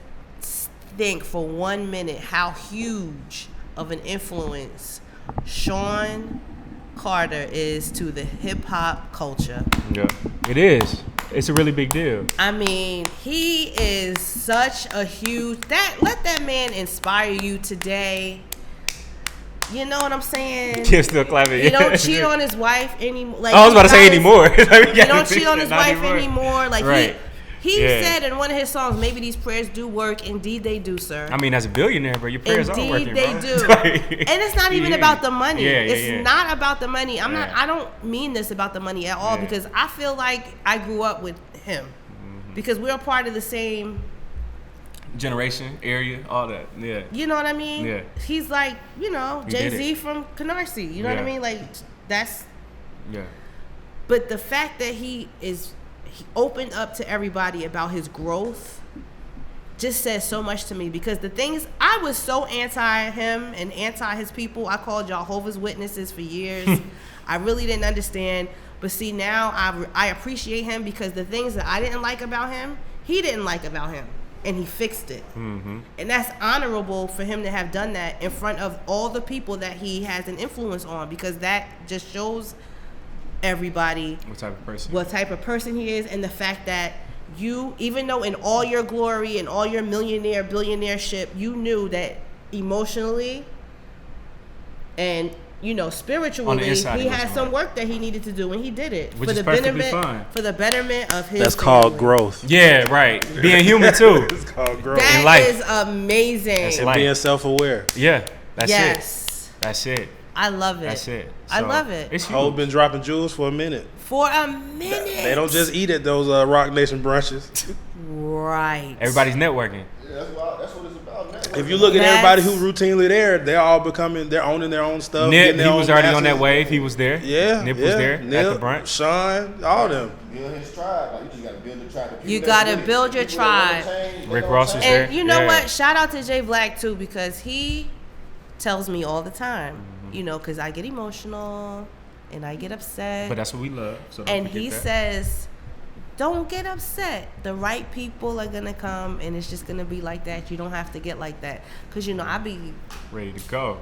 think for 1 minute how huge of an influence Sean Carter is to the hip hop culture. Yeah, it is. It's a really big deal. I mean, he is such a huge let that man inspire you today. You know what I'm saying? Kiss still clapping. You don't cheat on his wife anymore. Like, I was about to say anymore. You don't cheat on his wife anymore. Like, right. He said in one of his songs, maybe these prayers do work. Indeed, they do, sir. I mean, as a billionaire, bro, your prayers are working, Indeed, they do. And it's not even about the money. It's not about the money. I don't mean this about the money at all because I feel like I grew up with him because we're a part of the same generation, area, all that. Yeah. You know what I mean? Yeah. He's like, Jay-Z from Canarsie. You know what I mean? Like, that's... Yeah. But the fact that he opened up to everybody about his growth just says so much to me because the things I was so anti him and anti his people. I called Jehovah's Witnesses for years. I really didn't understand, but see now I appreciate him because the things that I didn't like about him, he didn't like about him, and he fixed it. And that's honorable for him to have done that in front of all the people that he has an influence on because that just shows everybody what type of person he is, and the fact that you, even though in all your glory and all your billionaireship, you knew that emotionally and spiritually he had some work that he needed to do, and he did it for the betterment of his that's called growth. Yeah, right. Being human too. It's called growth. That is amazing. And being self-aware. Yeah, that's it. I love it. That's it. I love it. It's Hov been dropping jewels for a minute. They don't just eat at those Rock Nation brunches. Right. Everybody's networking. Yeah, that's what it's about. Networking. If you look at everybody who routinely there, they're all they're owning their own stuff. Nip, he was already on that wave. He was there. Yeah. Nip was there Nip, at the brunch. Sean, all them. Build his tribe. Like, you just gotta build a tribe. You gotta build your tribe. Rick Ross was there. And you know what? Shout out to Jay Black too because he tells me all the time. Because I get emotional and I get upset. But that's what we love. So and he says, don't get upset. The right people are going to come and it's just going to be like that. You don't have to get like that. Because, I be... ready to go.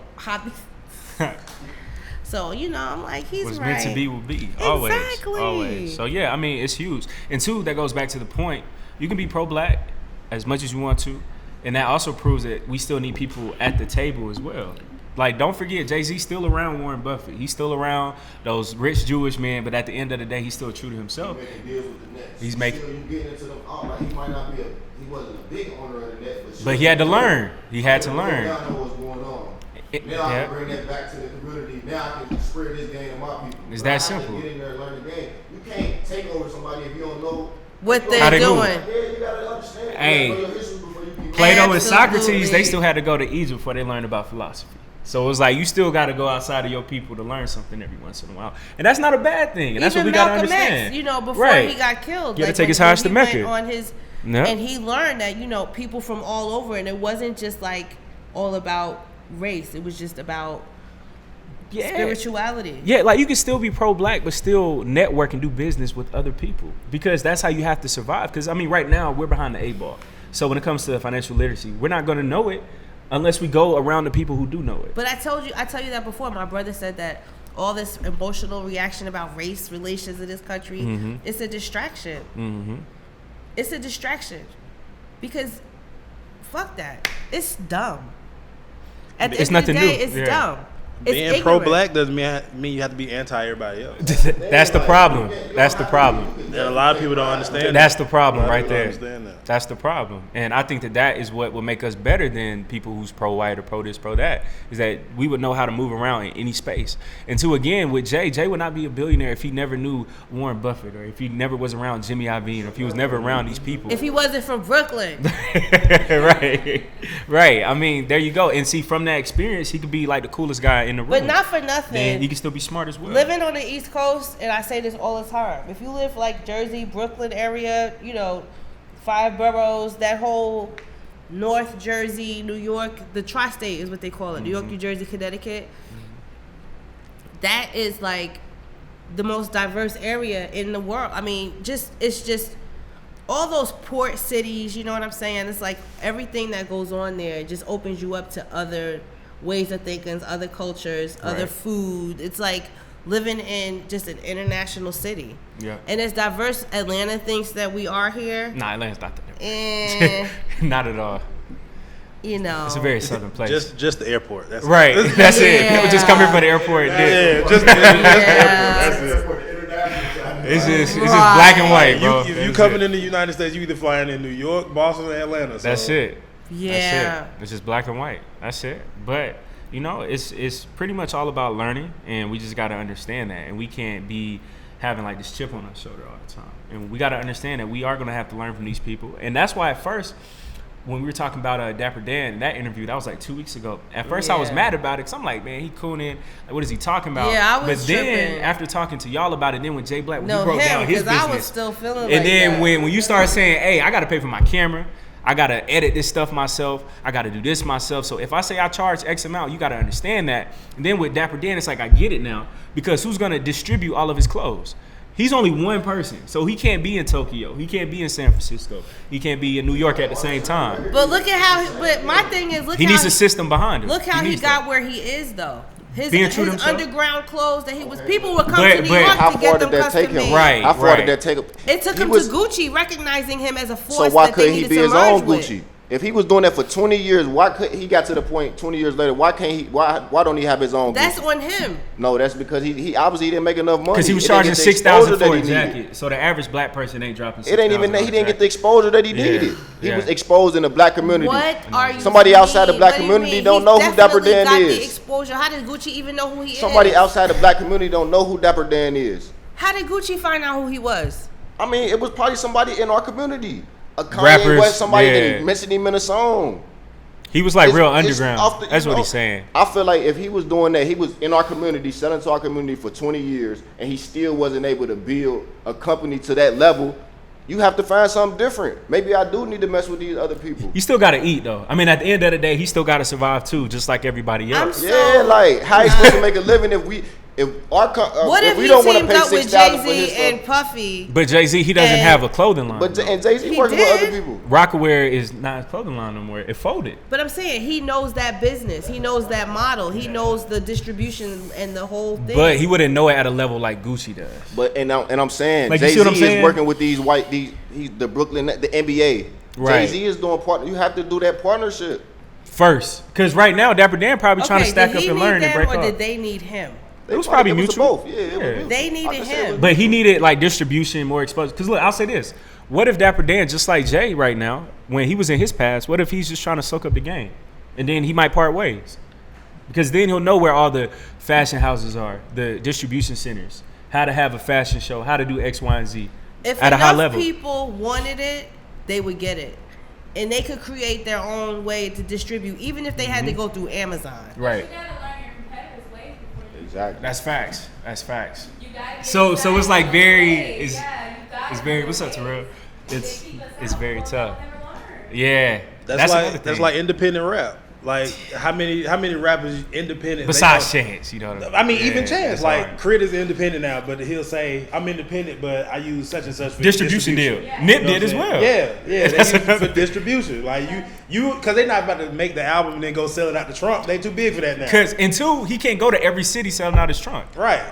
So, I'm like, he's what's right. What's meant to be will be. Always. Exactly. Always. So, yeah, I mean, it's huge. And two, that goes back to the point. You can be pro-black as much as you want to. And that also proves that we still need people at the table as well. Like, don't forget, Jay-Z's still around Warren Buffett. He's still around those rich Jewish men, but at the end of the day, he's still true to himself. He's making deals with the Nets. He's making. You getting into them. Like, he might not be he wasn't a big owner of the Nets, but he had to learn. He had to learn. Now I know what's going on. Now I can bring that back to the community. Now I can spread this game to my people. It's that simple. Get in there and learn the game. You can't take over somebody if you don't know what they're doing. Yeah, you gotta understand. Hey, you gotta know your history before you can. Plato and Socrates, they still had to go to Egypt before they learned about philosophy. So it was like you still got to go outside of your people to learn something every once in a while, and that's not a bad thing. And that's what we got to understand. X, before he got killed, you got to take his house to Mecca. And he learned that people from all over, and it wasn't just like all about race. It was just about spirituality. Yeah, like you can still be pro-black, but still network and do business with other people because that's how you have to survive. Because I mean, right now we're behind the 8 ball. So when it comes to financial literacy, we're not going to know it unless we go around the people who do know it. But I tell you that before. My brother said that all this emotional reaction about race relations in this country, it's a distraction. Mm-hmm. It's a distraction because fuck that. It's dumb. At the end of the day, it's dumb. Being pro-black doesn't mean you have to be anti-everybody else. That's the problem. That's the problem. And a lot of people don't understand That's the problem right there. That. That's the problem. And I think that is what will make us better than people who's pro-white or pro-this, pro-that, is that we would know how to move around in any space. And so, again, with Jay would not be a billionaire if he never knew Warren Buffett or if he never was around Jimmy Iovine or if he was never around these people. If he wasn't from Brooklyn. Right. I mean, there you go. And see, from that experience, he could be like the coolest guy in the room. But not for nothing. And he can still be smart as well. Living on the East Coast, and I say this all the time, if you live like Jersey, Brooklyn area, 5 boroughs, that whole North Jersey, New York, the tri-state is what they call it, New York, New Jersey, Connecticut. That is like the most diverse area in the world. I mean, it's just all those port cities, you know what I'm saying? It's like everything that goes on there just opens you up to other ways of thinking, other cultures, other food. It's like living in just an international city. Yeah. And as diverse Atlanta thinks that we are here. Nah, Atlanta's not that. Not at all. It's a very southern place. Just the airport. That's right. It. That's it. People just come here for the airport. Just the airport. That's it. It's just black and white, bro. If you coming in the United States, you either flying in New York, Boston, or Atlanta. So. That's it. Yeah. That's it. It's just black and white. That's it. But it's pretty much all about learning, and we just got to understand that, and we can't be having like this chip on our shoulder all the time. And we got to understand that we are going to have to learn from these people, and that's why at first, when we were talking about Dapper Dan, that interview, that was like 2 weeks ago. At first, I was mad about it because I'm like, man, he cooning. Like, what is he talking about? Yeah, I was But tripping. then, after talking to y'all about it, then when Jay Black, when he broke down his business. I was still feeling and like then that. when you start saying, hey, I got to pay for my camera. I got to edit this stuff myself. I got to do this myself. So if I say I charge X amount, you got to understand that. And then with Dapper Dan, it's like, I get it now. Because who's going to distribute all of his clothes? He's only one person, so he can't be in Tokyo. He can't be in San Francisco. He can't be in New York at the same time. But look at how. But my thing is, he needs a system behind him. Look how he got where he is, though. His underground clothes that he was. People would come to New York to get them custom made. Right. How far did that take him? It took him to Gucci, recognizing him as a force. So why couldn't he be his own Gucci? If he was doing that for 20 years, why could he got to the point 20 years later? Why can't he? Why don't he have his own? That's Gucci? on him. No, that's because he obviously didn't make enough money. Because he was charging $6,000 for a jacket, so the average black person ain't dropping. $6,000. It ain't even that he didn't get the exposure that he needed. He was exposed in the black community. What are you? Somebody outside the black community don't know who Dapper Dan is. The exposure. How did Gucci even know who he is? Somebody outside the black community don't know who Dapper Dan is. How did Gucci find out who he was? I mean, it was probably somebody in our community. A Kanye West, somebody that mentioned him in a song. He was like real underground. That's what he's saying. I feel like if he was doing that, he was in our community, selling to our community for 20 years, and he still wasn't able to build a company to that level. You have to find something different. Maybe I do need to mess with these other people. You still got to eat, though. I mean, at the end of the day, he still got to survive, too, just like everybody else. Like, how you supposed to make a living if we don't want to pay $6,000 for his stuff? And Puffy. But Jay-Z, he doesn't have a clothing line. But Jay-Z working with other people. Rockaware is not a clothing line no more. It folded. But I'm saying he knows that business. He knows that model. He knows the distribution and the whole thing. But he wouldn't know it at a level like Gucci does. But and I'm saying like, Jay-Z is working with these he's the Brooklyn, the NBA. Right. Jay-Z is doing partner. You have to do that partnership first, because right now Dapper Dan probably trying to stack up and learn and break off. Or did they need him? It was probably mutual. Both. Yeah. They needed him. But he needed like distribution, more exposure. Because look, I'll say this. What if Dapper Dan, just like Jay right now, when he was in his past, what if he's just trying to soak up the game? And then he might part ways. Because then he'll know where all the fashion houses are, the distribution centers, how to have a fashion show, how to do X, Y, and Z at a high level. If enough people wanted it, they would get it. And they could create their own way to distribute, even if they had to go through Amazon. Right. You gotta learn your competitors' ways before you. Exactly. That's facts. You gotta get So it's like very it's very learn what's up, Terrell? It's very tough. Never learn. Yeah. That's like independent rap. Like how many rappers independent? Besides Chance, you know. I mean, even Chance. Like Crit is independent now, but he'll say I'm independent, but I use such and such for distribution deal. Yeah. Nip did as well. Yeah, they use it for distribution. Like you, because they're not about to make the album and then go sell it out the trunk. They too big for that now. And two, he can't go to every city selling out his trunk. Right.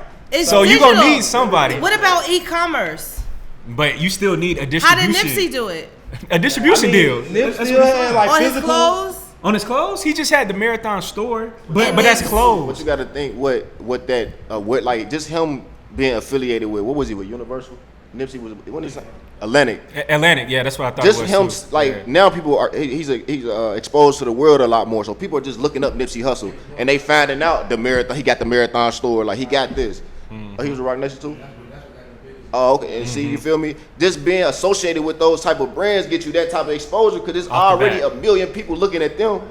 So you gonna need somebody. What about e-commerce? But you still need a distribution. How did Nipsey do it? A distribution deal. Nipsey still had like on physical. His clothes. On his clothes, he just had the Marathon store, but that's clothes. But you got to think what like just him being affiliated with, what was he with, Universal? Nipsey was, what is Atlantic. Atlantic, yeah, that's what I thought. Just it was him, too. like now people are he's exposed to the world a lot more, so people are just looking up Nipsey Hussle and they finding out the marathon. He got the Marathon store, like he got this. Oh, he was a Rock Nation too. Oh, okay. And see, you feel me? Just being associated with those type of brands get you that type of exposure because there's already a million people looking at them.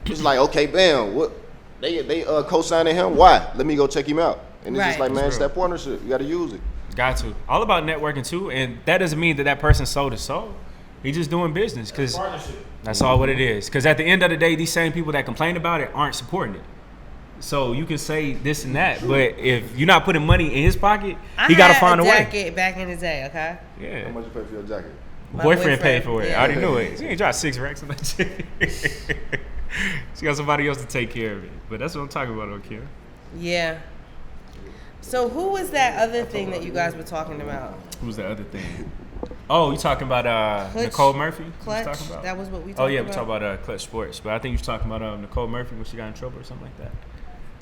It's like, okay, bam, what they co-signing him? Why? Let me go check him out. And it's just like, man, it's that partnership. You got to use it. Got to. All about networking too, and that doesn't mean that person sold his soul. He just doing business because that's all what it is. Because at the end of the day, these same people that complain about it aren't supporting it. So you can say this and that, but if you're not putting money in his pocket, he got to find a way. I had a jacket back in the day, okay? Yeah. How much you pay for your jacket? My boyfriend paid for it. Yeah. I already knew it. She ain't dropped 6 racks on that shit. She got somebody else to take care of it. But that's what I'm talking about, okay? Yeah. So who was that other thing that you guys were talking about? Who was the other thing? Oh, you talking about Nicole Murphy? Clutch? Talking about? That was what we talked about? Oh, yeah, we talking about Clutch Sports. But I think you was talking about Nicole Murphy when she got in trouble or something like that.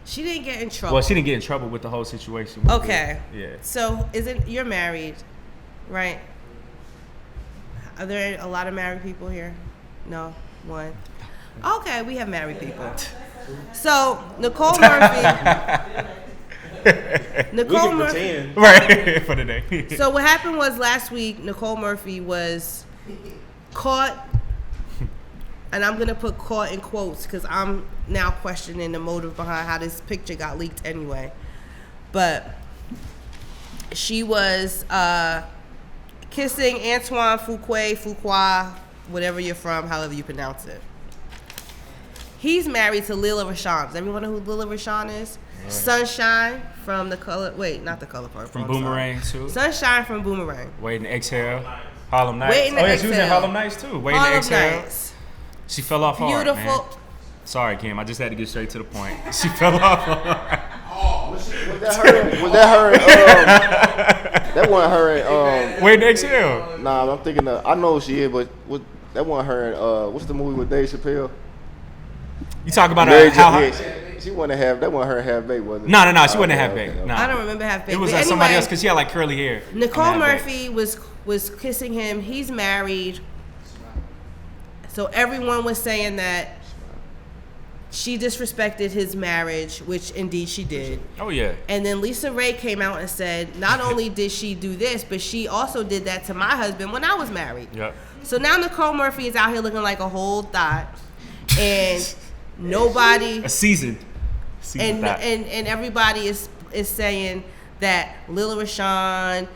She didn't get in trouble. Well, she didn't get in trouble with the whole situation. Okay. Yeah. So, you're married, right? Are there a lot of married people here? No? One? Okay, we have married people. So, Nicole Murphy. Nicole Murphy. Right, for the day. So, what happened was last week, Nicole Murphy was caught. And I'm going to put caught in quotes because I'm now questioning the motive behind how this picture got leaked anyway. But she was kissing Antoine Fuqua, whatever you're from, however you pronounce it. He's married to Lila Rashawn. Does everyone know who Lila Rashawn is? Right. Sunshine from not the color part. From Boomerang too. Sunshine from Boomerang. Waiting to Exhale. Harlem Nights. Waiting to Exhale. She was in Harlem Nights too. Waiting to Exhale. Nights. She fell off hard, Beautiful. man. Sorry, Kim. I just had to get straight to the point. She fell off hard. Was that her? That wasn't her. Waiting to Exhale. Nah, I'm thinking. I know she is, but that wasn't her. What's the movie with Dave Chappelle? You talk about she wasn't half. That wasn't her half baked, was it? No. She wasn't half baked. No. I don't remember half baked. It was somebody else because she had like curly hair. Nicole Murphy was kissing him. He's married. So everyone was saying that she disrespected his marriage, which indeed she did. Oh, yeah. And then Lisa Ray came out and said, not only did she do this, but she also did that to my husband when I was married. Yep. So now Nicole Murphy is out here looking like a whole thot. And nobody... A seasoned and thot. And everybody is saying that Lila Rashawn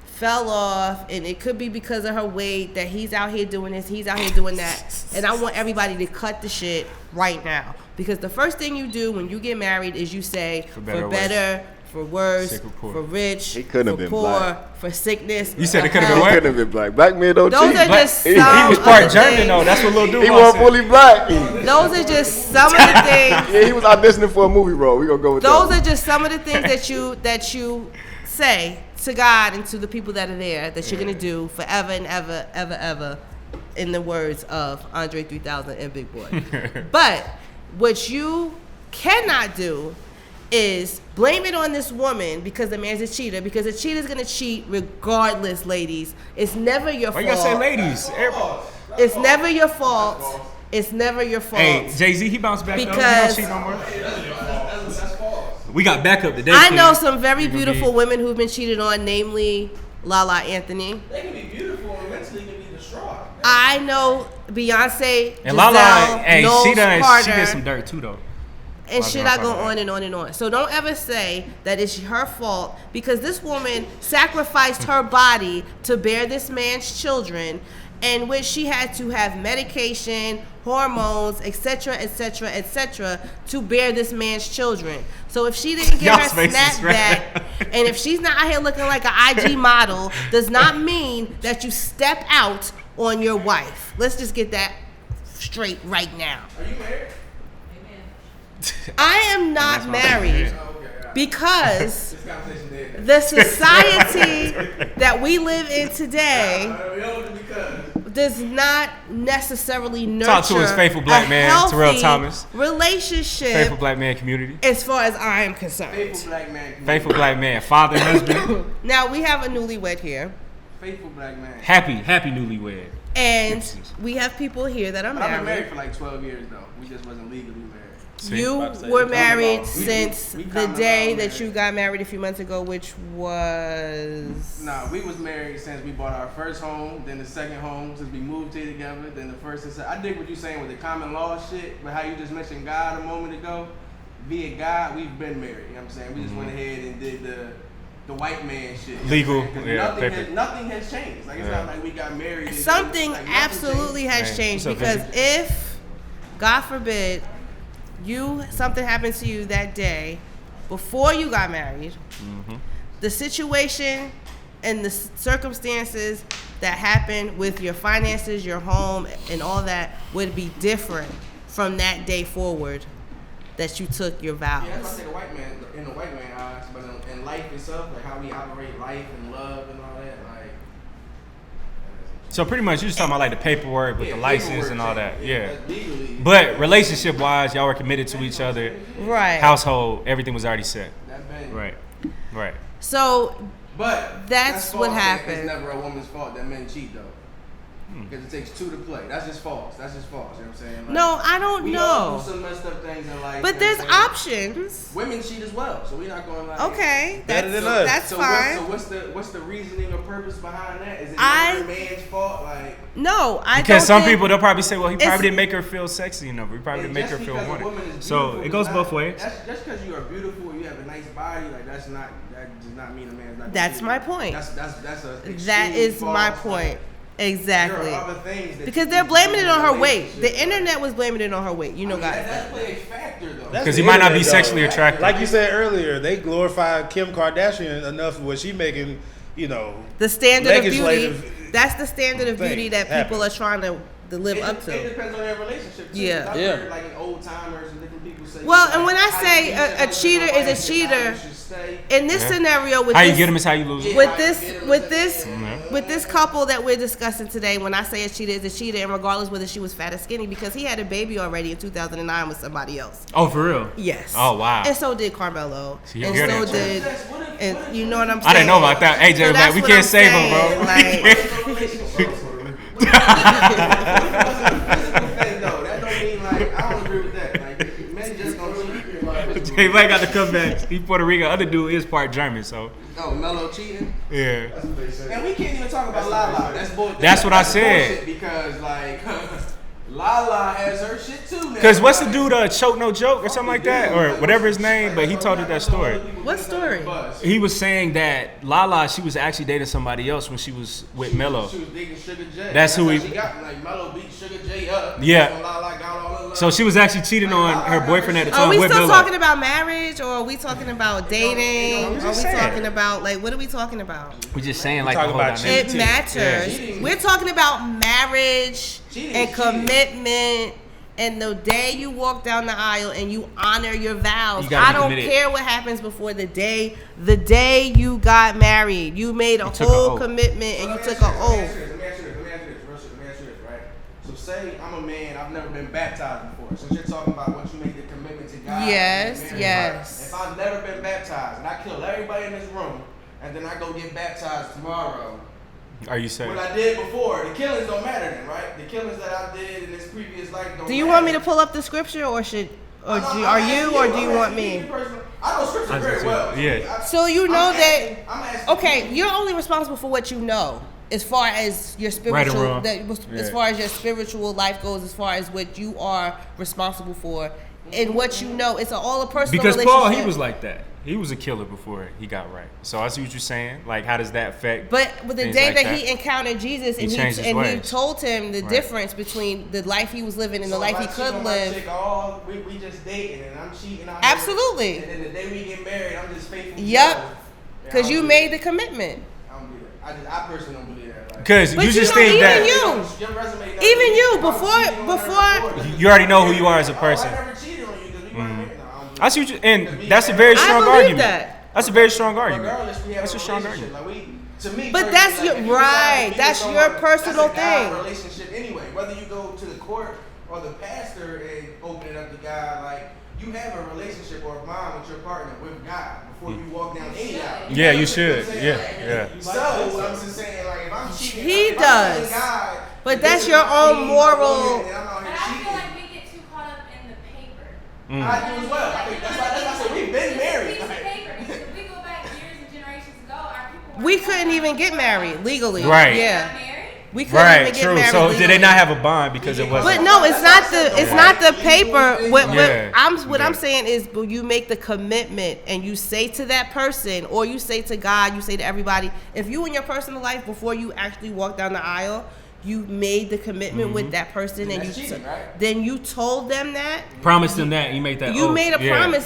fell off, and it could be because of her weight, that he's out here doing this, he's out here doing that. And I want everybody to cut the shit right now. Because the first thing you do when you get married is you say, for better, for worse, for rich, for poor, black. For sickness. You said it could have been what? He couldn't have been black. Black men don't cheat. Those are just some he was part German though. That's what Lil Duval He wasn't fully black. Those are just some of the things. Yeah, he was auditioning for a movie role. We gonna go with those are just some of the things that you say to God and to the people that are there that you're gonna do forever and ever, ever, ever, in the words of Andre 3000 and Big Boy. But what you cannot do is blame it on this woman because the man's a cheater, because a cheater's gonna cheat regardless, ladies. It's never your fault. Why you gotta say ladies? It's never your fault. It's never your fault. Hey, Jay-Z, he bounced back because though. He don't cheat no more. We got backup today. I know some very beautiful women who've been cheated on, namely Lala Anthony. They can be beautiful and mentally can be distraught. I know Beyonce and Giselle, Lala, hey, she Carter, did some dirt too though. And should I go on and on and on? So don't ever say that it's her fault, because this woman sacrificed her body to bear this man's children, in which she had to have medication, hormones, etc., etc., etc., to bear this man's children. So if she didn't get her snapback, and if she's not out here looking like an IG model, does not mean that you step out on your wife. Let's just get that straight right now. Are you married? I am not married because the society that we live in today does not necessarily nurture Talk to his faithful black man, Terrell Thomas. Relationship. Faithful black man community. As far as I am concerned. Faithful black man. Faithful black man. Father and husband. Now we have a newlywed here. Faithful black man. Happy newlywed. And we have people here that are But I've been married. married for like 12 years though. We just wasn't legally married. You were married since we the day that married. you got married a few months ago, which was... Nah, we was married since we bought our first home, then the second home since we moved here together, then the first and second. I dig what you saying with the common law shit, but how you just mentioned God a moment ago. Via God, we've been married. You know what I'm saying? We just went ahead and did the white man shit. Legal, nothing has changed. Like, it's not like we got married. Something like, absolutely has changed, because if, God forbid, something happened to you that day before you got married, the situation and the circumstances that happened with your finances, your home, and all that would be different from that day forward that you took your vows. Yeah, that's why I say the white man, in the white man eyes, but in life itself, like how we operate life and love and all that, like. So pretty much you're just talking about like the paperwork with the license and all that. Yeah. Legally. But relationship wise, y'all were committed to each other. Right. Household, everything was already set. Right. So But that's what happened. It's never a woman's fault that men cheat though. Because it takes two to play. That's just false. You know what I'm saying? Like, no, I don't we know. all do some messed up things in life. But there's options. Women cheat as well, so we're not going like. Okay, Better than us. That's so fine. What's the reasoning or purpose behind that? Is it never a man's fault? Like. No, I because don't some people they'll probably say, well, he probably didn't make her feel sexy enough. He probably didn't make her feel wanted. So it goes both ways. Just because you are beautiful, you have a nice body, like that does not mean a man's not. That's my point. That is my point. Exactly. There are other things because they're blaming it on her weight. The internet was blaming it on her weight. You know, guys. That's play a factor though. Because he might not be sexually attractive. Like you said earlier, they glorify Kim Kardashian enough what she making, the standard of beauty. That's the standard of beauty that people are trying to live up to. It depends on their relationship too. Yeah. I've heard, like in old timers and different people say. Well, and when I say a cheater is a cheater, in this scenario with how this, you get him is how you lose him. With this couple that we're discussing today, when I say a cheater is a cheater, and regardless whether she was fat or skinny, because he had a baby already in 2009 with somebody else. Oh, for real? Yes. Oh, wow. And so did Carmelo. So and so did, and you know what I'm saying? I didn't know about that. Hey, Jay, man, we can't save him, bro. That don't mean like I don't agree with that. Like men just don't cheat. Jay Black got to come back. He Puerto Rican. Other dude is part German, so. Oh, Melo cheating. Yeah. And we can't even talk about Lala. That's what I said. Because like Lala has her shit too. Because what's the dude, Choke No Joke or something like that? Or whatever his name, but he told it that story. What story? He was saying that Lala, she was actually dating somebody else when she was with Melo. She was dating Sugar J. That's who he. She got like Melo beat Sugar J up. Yeah. Lala got all the love. So she was actually cheating on her boyfriend at the time. Are we with still Melo. talking about marriage, or are we talking about dating? Are we saying. talking about what are we talking about? We're just saying like the talking whole about dynamic. It matters. Yeah. We're talking about marriage Cheating and is cheating. commitment. And the day you walk down the aisle and you honor your vows, You gotta I be don't committed. care what happens before the day you got married. You made a took whole an oath. commitment and you took an oath. Let me ask you this, right? So say I'm a man, I've never been baptized before. Since you're talking about once you make the commitment to God. Yes, and marriage, yes. If I've never been baptized and I kill everybody in this room and then I go get baptized tomorrow, Are you saying? what I did before, the killings don't matter then, right? The killings that I did in this previous life don't matter. Do you want me to pull up the scripture or do you want me? I know scripture very well. Yeah. So you know that. I'm asking. Okay, you're only responsible for what you know, as far as your Right or spiritual, wrong. as far as your spiritual life goes, as far as what you are responsible for, and what you know. It's all a personal Because relationship. Paul, he was like that. He was a killer before he got right. So I see what you're saying. Like, how does that affect? But with the day like that he encountered Jesus and he told him the difference between the life he was living and the life he could live. We just dating and I'm cheating. Absolutely. And then the day we get married, I'm just faithful. Yep. Because you made the commitment. I don't believe that. I personally don't believe that. Because you just think that Even you before you already know who you are as a person. I never cheated on you because we weren't married. I see what you, and that's a very strong argument. That's a very strong argument. Regardless, we have That's a strong argument. To me, but that's your right. That's your personal thing. Relationship anyway. Whether you go to the court or the pastor and open it up to God, like you have a relationship or a bond with your partner with God before you walk down any aisle. Yeah, you should. Yeah. So I'm just saying, like, if I'm cheating, he does. God, but that's your own moral. But I feel like we get too caught up in the paper. I do as well. I think that's why I said we've been married. Piece of paper. Because if we go back years and generations ago, our people We couldn't even get married legally. Right. Yeah. married. We couldn't even get true. married. So legally. did they not have a bond because it wasn't? But no, it's not the paper. What I'm saying is, you make the commitment and you say to that person, or you say to God, you say to everybody, if you in your personal life before you actually walk down the aisle, you made the commitment with that person, and then you told them that, promised them that you made that. You made a promise,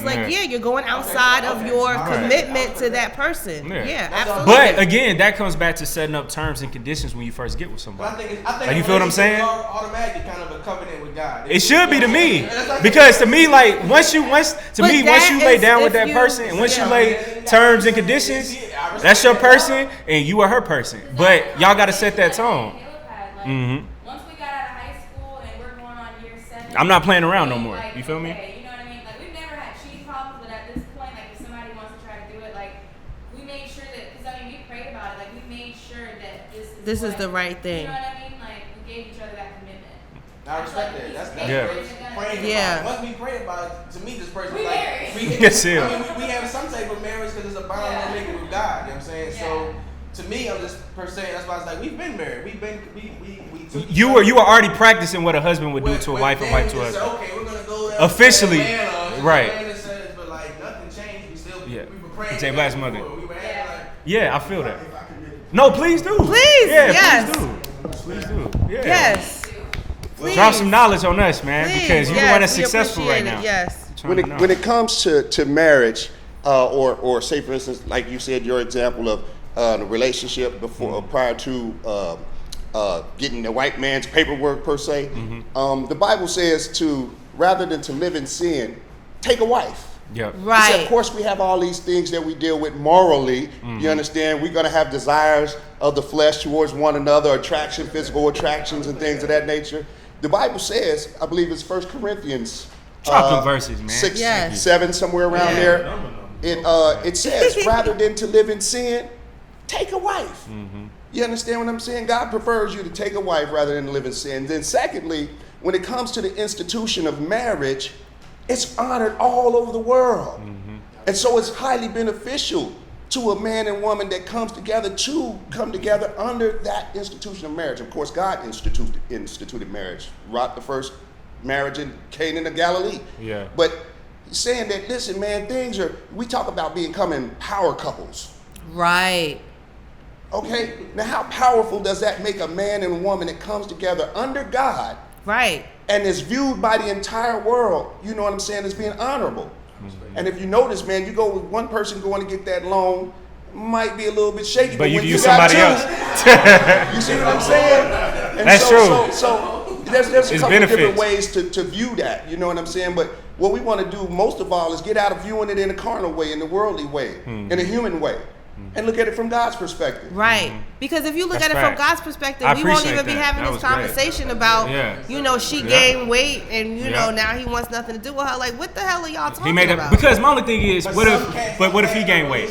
you're going outside of your commitment to that person. Yeah, absolutely. But again, that comes back to setting up terms and conditions when you first get with somebody. I think like, you feel what I'm saying? Automatically, kind of a covenant with God. It should be to me, because to me, like once you lay down with that person, and once you lay terms and conditions, that's your person, and you are her person. But y'all got to set that tone. Once we got out of high school and we're going on year 7, I'm not playing around no more. Like, you feel me? You know what I mean? Like, we've never had cheating problems, but at this point, like, if somebody wants to try to do it, like, we made sure that, because I mean, we prayed about it, like, we made sure that this is the right thing. You know what I mean? Like, we gave each other that commitment. I respect that. That's praying yeah. Once we pray about it, to me, this person We married. we have some type of marriage because it's a bond we're making with God. You know what I'm saying? Yeah. So to me, I'm just per se. That's why it's like we've been married. We took You were already practicing what a husband would do to a wife, and wife to a husband. Okay, we're gonna go there officially, right? But like nothing changed. We still we were praying. J. Black's mother. We were acting like. Yeah, I feel that. No, please do. Please, yes. Please do. Yeah. Yes. Please. Drop some knowledge on us, man, because you're the one that's we successful right appreciate it, now. Yes. When it comes to marriage, or say for instance, like you said, your example of the relationship before prior to getting the white man's paperwork per se, the Bible says to rather than to live in sin, take a wife. Yep. Right. Said, of course, we have all these things that we deal with morally. You understand? We're going to have desires of the flesh towards one another, attraction, physical attractions, and things of that nature. The Bible says, I believe it's 1 Corinthians. Drop them verses, man. 6, 7, somewhere around there. It says, rather than to live in sin, take a wife. You understand what I'm saying? God prefers you to take a wife rather than to live in sin. Then secondly, when it comes to the institution of marriage, it's honored all over the world. And so it's highly beneficial to a man and woman that come together under that institution of marriage. Of course, God instituted marriage, wrought the first marriage in Cana of Galilee. Yeah. But he's saying that, listen, man, we talk about becoming power couples. Right. Okay, now how powerful does that make a man and woman that comes together under God? Right. And is viewed by the entire world, you know what I'm saying, as being honorable. And if you notice, man, you go with one person going to get that loan, might be a little bit shaky. But you when use got somebody else. You see what I'm saying? And That's true. So there's a couple benefits. different ways to view that, you know what I'm saying? But what we want to do most of all is get out of viewing it in a carnal way, in a worldly way, in a human way. And look at it from God's perspective. Right. Because if you look That's at it from fact. God's perspective, I we won't appreciate even be that. having That this was great. conversation about, she gained weight and, now he wants nothing to do with her. Like, what the hell are y'all talking about? Because my only thing is, what if he gained weight?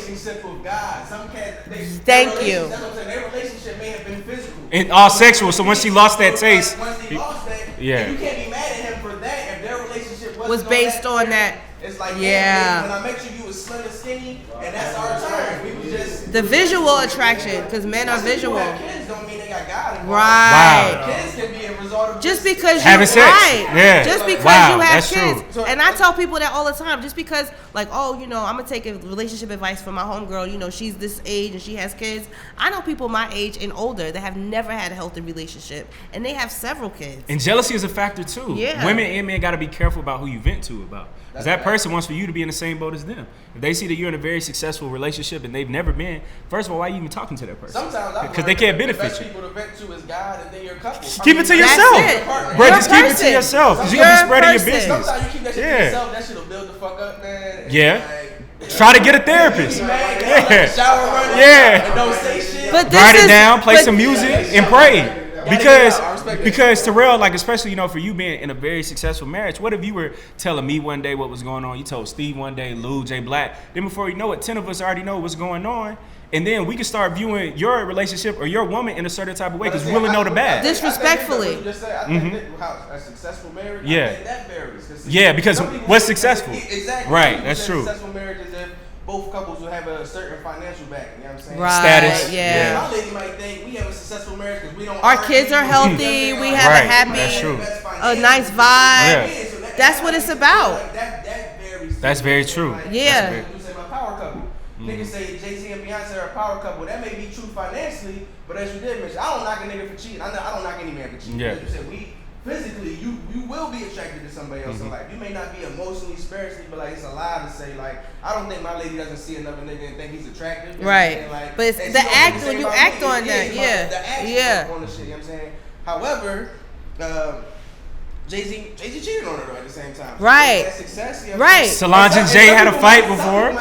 Thank you. Their relationship may have been physical. And all sexual, so when she lost that taste. Once he lost that, yeah. you can't be mad at him for that if their relationship was based on that. It's like, yeah. When I met you was slim and skinny, and that's our turn. We was just the visual attraction, because men are visual. Kids don't mean they got God involved. Right. Kids can be a result just because having sex. Right. Yeah. Just because wow, you have that's kids. True. And I tell people that all the time. Just because, like, oh, you know, I'm gonna take a relationship advice from my homegirl. You know, she's this age and she has kids. I know people my age and older that have never had a healthy relationship, and they have several kids. And jealousy is a factor too. Yeah. Women and men got to be careful about who you vent to about. Because that person wants for you to be in the same boat as them. If they see that you're in a very successful relationship and they've never been, first of all, why are you even talking to that person? Sometimes because they can't benefit the best you. people to vent to is God, and then your couple. Keep it to yourself, bro. Just keep it to yourself. Because you're gonna be spreading your business. Sometimes you keep that shit to yourself. That shit'll build the fuck up, man. Yeah. Try to get a therapist. Yeah. Shower running. Yeah. And don't say shit. Write it down. Play some music and pray. Because Terrell, like, especially, you know, for you being in a very successful marriage, what if you were telling me one day what was going on? You told Steve one day, Lou, J Black. Then before you know it, 10 of us already know what's going on. And then we can start viewing your relationship or your woman in a certain type of way because we really know the bad. Disrespectfully. I think how a successful marriage, yeah. I think that varies. Yeah, because what's successful? Exactly. Right, that's true. Successful marriage is if both couples will have a certain financial backing. You know what I'm saying? Right. Status. Yeah. My lady might think we have a successful marriage because we don't. Our kids are healthy. We have a happy, a nice vibe. Yeah. That's what it's about. That varies. That's very true. Yeah. You say my power couple. Niggas say Jay-Z and Beyonce are a power couple. That may be true financially, but as you did mention, I don't knock a nigga for cheating. I don't knock any man for cheating. Yeah. As you said, physically, you will be attracted to somebody else in life. You may not be emotionally, spiritually, but like it's a lie to say like I don't think my lady doesn't see another nigga and think he's attractive. You right. Like, but it's the act when you act on that. Yeah. The action on the shit. You know what I'm saying? However, Jay-Z cheated on her though at the same time. So right. that success, you know, right. Solange and Jay had a fight before.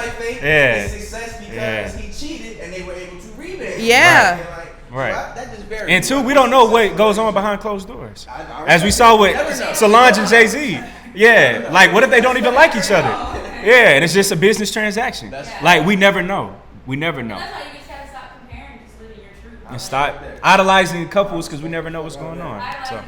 Yeah. It's success because he cheated and they were able to rebound. Yeah. Right. So that just varies. And two, we don't know what goes on behind closed doors. As we saw with Solange and Jay-Z. Yeah. Like, what if they don't even like each other? Yeah, and it's just a business transaction. Like, we never know. We never know. That's why you just gotta stop comparing, just living your truth. And stop idolizing couples because we never know what's going on. So.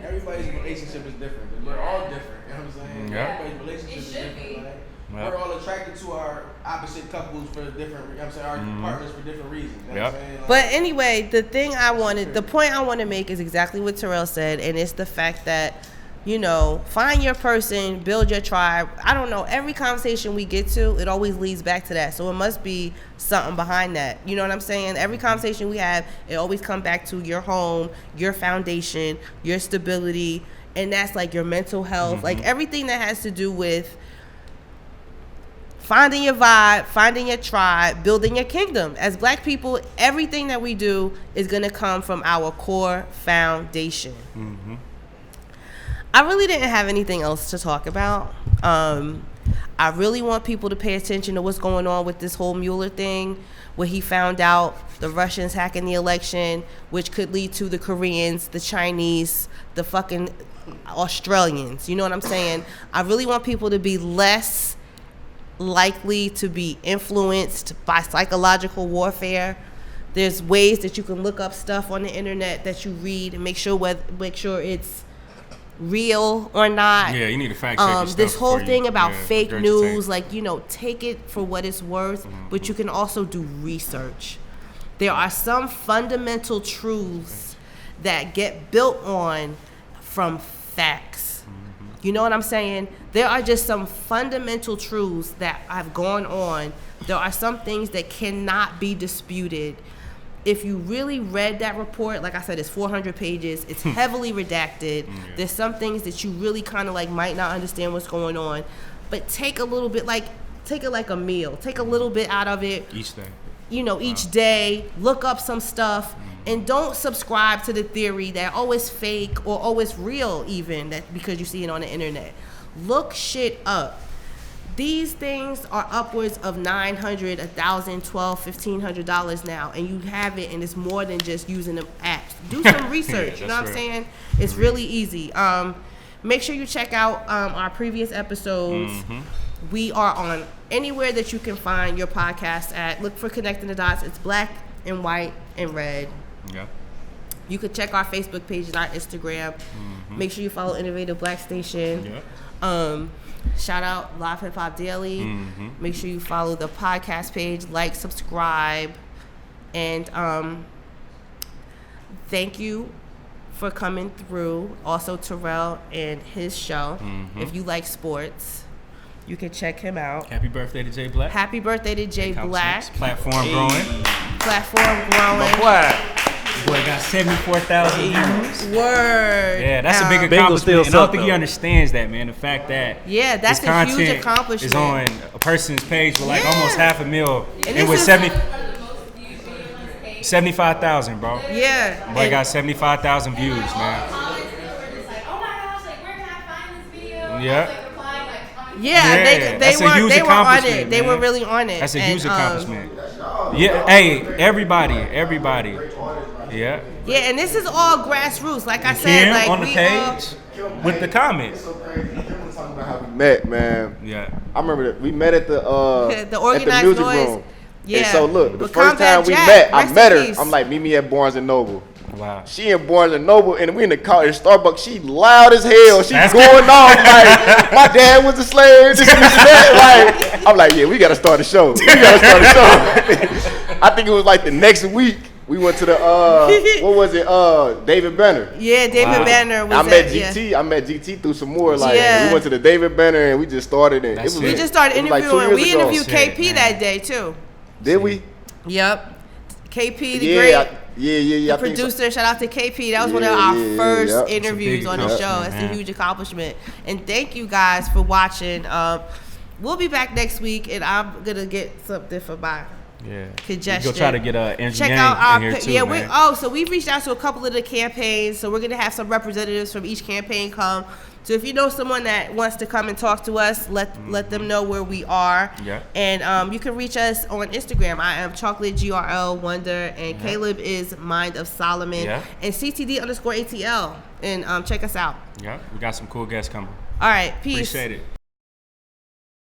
Everybody's relationship is different. We're all different. You know what I'm saying? Yeah. Everybody's relationship is different. Like, Yep. we're all attracted to our opposite couples for different, you know what I'm saying, our partners for different reasons. You know what I'm saying? Like, but anyway, the point I want to make is exactly what Terrell said, and it's the fact that, you know, find your person, build your tribe. I don't know, every conversation we get to, it always leads back to that. So it must be something behind that. You know what I'm saying? Every conversation we have, it always comes back to your home, your foundation, your stability, and that's like your mental health, like everything that has to do with finding your vibe, finding your tribe, building your kingdom. As Black people, everything that we do is going to come from our core foundation. I really didn't have anything else to talk about. I really want people to pay attention to what's going on with this whole Mueller thing, where he found out the Russians hacking the election, which could lead to the Koreans, the Chinese, the fucking Australians. You know what I'm saying? I really want people to be less likely to be influenced by psychological warfare. There's ways that you can look up stuff on the internet that you read and make sure it's real or not. Yeah, you need to fact check your stuff this whole thing you, about fake news, tape. like, you know, take it for what it's worth, but you can also do research. There are some fundamental truths that get built on from facts. You know what I'm saying? There are just some fundamental truths that have gone on. There are some things that cannot be disputed. If you really read that report, like I said, it's 400 pages. It's heavily redacted. There's some things that you really kind of like might not understand what's going on. But take a little bit, take it like a meal. Take a little bit out of it. Each day. You know, each day. Look up some stuff. And don't subscribe to the theory that, oh, it's fake or, oh, it's real even, that because you see it on the internet. Look shit up. These things are upwards of $900, $1,000, $1,200, $1,500 now, and you have it, and it's more than just using the apps. Do some research. You know what I'm saying? It's really easy. Make sure you check out our previous episodes. We are on anywhere that you can find your podcast at. Look for Connecting the Dots. It's black and white and red. Yeah. You could check our Facebook page and our Instagram. Make sure you follow Innovative Black Station. Yeah. Shout out Live Hip Hop Daily. Make sure you follow the podcast page, like, subscribe, and thank you for coming through. Also, Terrell and his show. If you like sports, you can check him out. Happy birthday to Jay Black. Happy birthday to Jay Black. Platform growing. Platform growing. Boy got 74,000 views. Word. Yeah, that's a big accomplishment. And I don't think he understands that, man. The fact that that's a huge accomplishment. Is on a person's page with like almost 500,000, and with 75,000, bro. Yeah. Boy got 75,000 views, man. Comments were just like, oh my gosh, like where can I find this video? Yeah. They were on it. They were really on it. That's a huge accomplishment. Yeah, hey, everybody. Yeah. Yeah, and this is all grassroots. Like I said, like on the page with the comments. We met, man. Yeah. I remember that we met at the organized at the music noise. room. Yeah. And so look, the But first time we Jack, met, I rest met in her. peace. I'm like, meet me at Barnes and Noble. Wow. She in Barnes and Noble, and we in the car at Starbucks. She loud as hell. She going off like my dad was a slave. This and that. Like I'm like, yeah, we gotta start a show. I think it was like the next week. We went to the what was it? David Banner. Yeah, David Banner was. I met GT. I met GT through some more. Like we went to the David Banner and we just started it. We just started interviewing. We interviewed KP that day too. Did we? Yep. KP the great. Yeah. The producer, shout out to KP. That was one of our first interviews on the show. That's a huge accomplishment. And thank you guys for watching. We'll be back next week, and I'm gonna get something for my congestion. Go try to get Andrew Check Yang out our in here too, man. so we've reached out to a couple of the campaigns. So we're gonna have some representatives from each campaign come. So if you know someone that wants to come and talk to us, let them know where we are. Yeah. And you can reach us on Instagram. I am Chocolate GRL Wonder, and Caleb is Mind of Solomon, and CTD_ATL. And check us out. Yeah, we got some cool guests coming. All right, peace. Appreciate it.